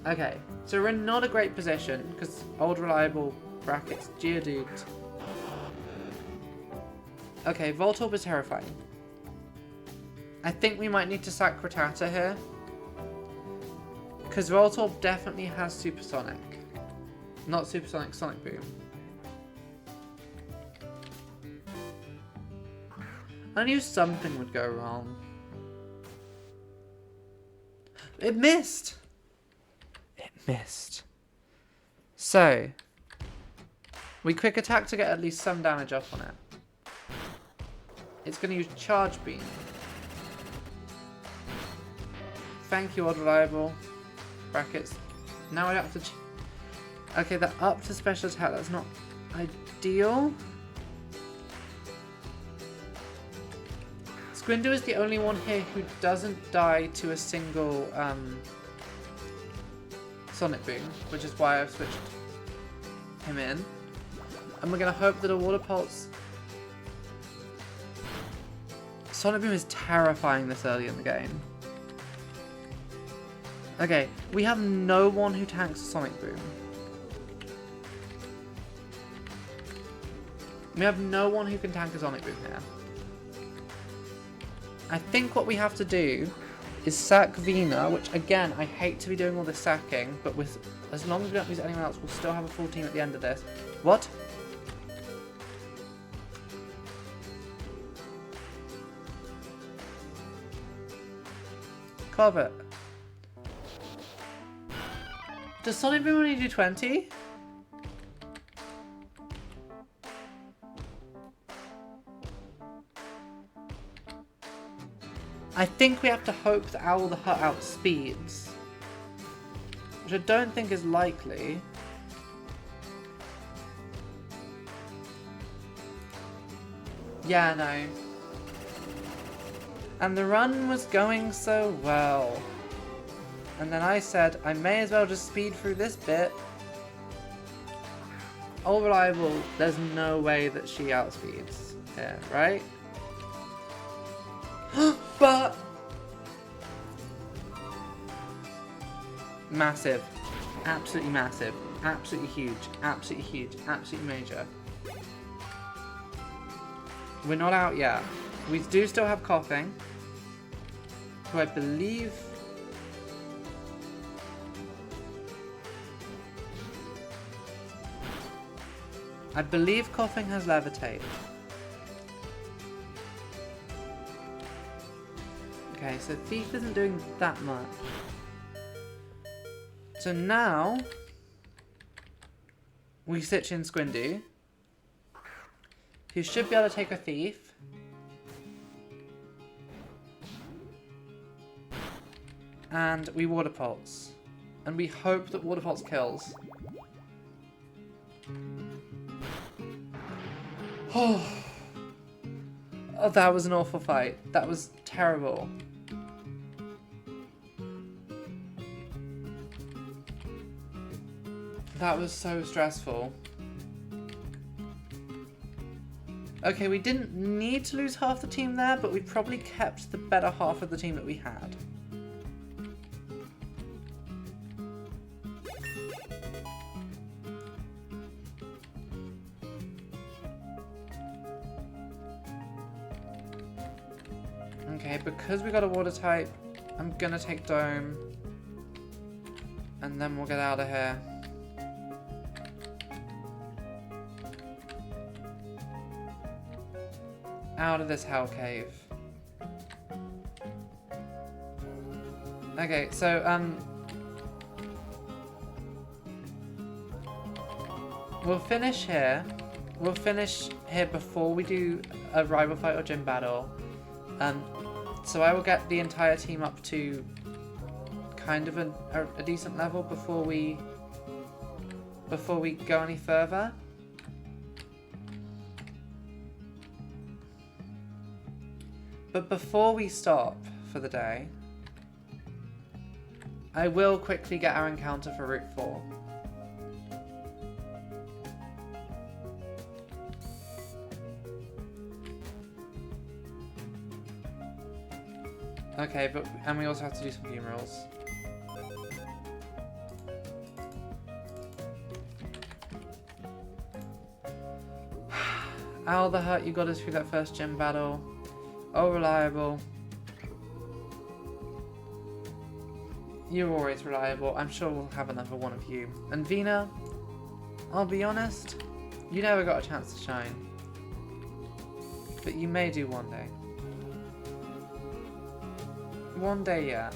Okay, so we're in not a great position, because Old Reliable brackets Geodude. Okay, Voltorb is terrifying. I think we might need to sack Rattata here. Because Voltorb definitely has Supersonic. Not Supersonic, Sonic Boom. I knew something would go wrong. It missed! It missed. So, we quick attack to get at least some damage off on it. It's going to use Charge Beam. Thank you, Old Reliable. Brackets. Now I have to... Okay, that up to special attack, that's not ideal. Squindu is the only one here who doesn't die to a single Sonic Boom, which is why I've switched him in. And we're going to hope that a Water Pulse... Sonic Boom is terrifying this early in the game. Okay, we have no one who tanks Sonic Boom. We have no one who can tank a Sonic Boom here. I think what we have to do is sack Vina, which again, I hate to be doing all this sacking, but with as long as we don't lose anyone else, we'll still have a full team at the end of this. What? Covet. Does Solid Boom only do 20? I think we have to hope that Owl the Hut outspeeds. Which I don't think is likely. Yeah, no. And the run was going so well. And then I said, I may as well just speed through this bit. All reliable, there's no way that she outspeeds here, right? But massive. Absolutely massive. Absolutely huge. Absolutely huge. Absolutely major. We're not out yet. We do still have Coughing, who I believe... Coughing has Levitate. Okay, so Thief isn't doing that much. So now... we stitch in Squindy, who should be able to take a Thief. And we Water Pulse. And we hope that Water Pulse kills. Oh, that was an awful fight. That was terrible. That was so stressful. Okay, we didn't need to lose half the team there, but we probably kept the better half of the team that we had. Okay, because we got a water type, I'm gonna take Dome. And then we'll get out of here. Out of this hell cave. Okay, so, we'll finish here. We'll finish here before we do a rival fight or gym battle. So I will get the entire team up to kind of a decent level before we go any further. But before we stop for the day, I will quickly get our encounter for Route 4. Okay, and we also have to do some funerals. Owl the Hut, you got us through that first gym battle. Oh, reliable. You're always reliable. I'm sure we'll have another one of you. And Vina, I'll be honest, you never got a chance to shine. But you may do one day. One day, yeah.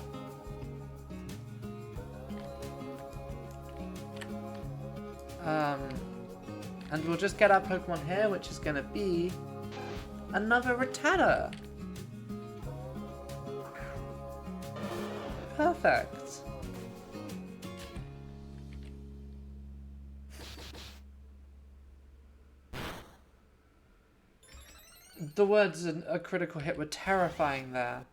And we'll just get our Pokemon here, which is going to be another Rattata. Perfect. The words a critical hit were terrifying there.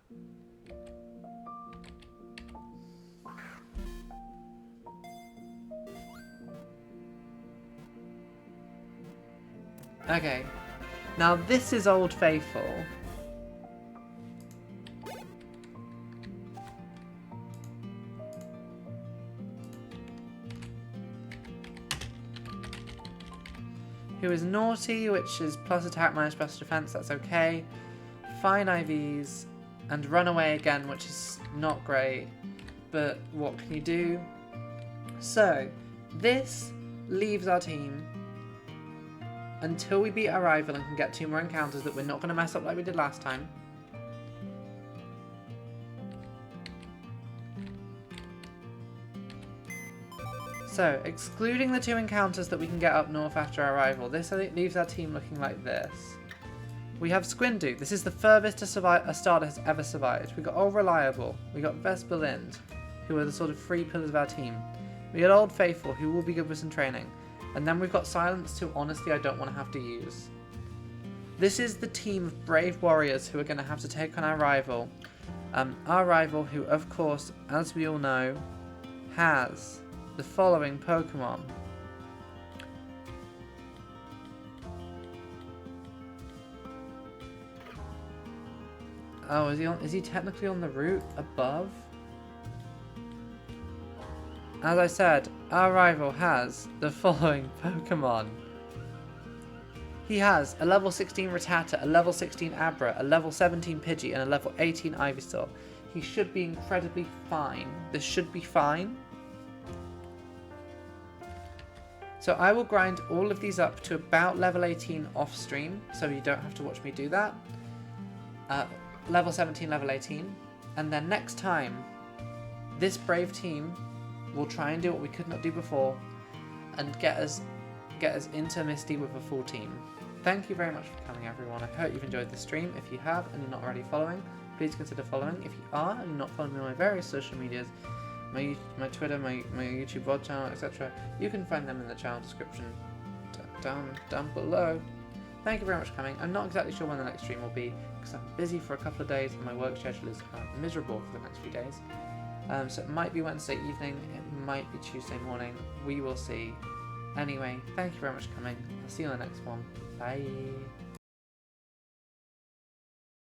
Okay, now this is Old Faithful. Who is Naughty, which is plus attack minus plus defense, that's okay. Fine IVs, and Runaway again, which is not great, but what can you do? So, this leaves our team until we beat our rival and can get 2 more encounters that we're not going to mess up like we did last time. So, excluding the 2 encounters that we can get up north after our arrival, this leaves our team looking like this. We have Squindu. This is the furthest a starter has ever survived. We got Old Reliable. We got Vespalind, who are the sort of 3 pillars of our team. We got Old Faithful, who will be good with some training. And then we've got Silence, who honestly I don't want to have to use. This is the team of brave warriors who are going to have to take on our rival. Our rival, who of course, as we all know, has the following Pokemon. Oh, is he technically on the route above? As I said, our rival has the following Pokemon. He has a level 16 Rattata, a level 16 Abra, a level 17 Pidgey, and a level 18 Ivysaur. He should be incredibly fine. This should be fine. So I will grind all of these up to about level 18 off stream, so you don't have to watch me do that. Level 17, level 18. And then next time, this brave team will try and do what we could not do before and get us into Misty with a full team. Thank you very much for coming, everyone. I hope you've enjoyed the stream. If you have and you're not already following, please consider following. If you are and you're not following me on my various social medias, my Twitter, my YouTube VOD channel, etc., you can find them in the channel description down below. Thank you very much for coming. I'm not exactly sure when the next stream will be because I'm busy for a couple of days and my work schedule is miserable for the next few days. So it might be Wednesday evening, it might be Tuesday morning, we will see. Anyway, thank you very much for coming. I'll see you on the next one. Bye.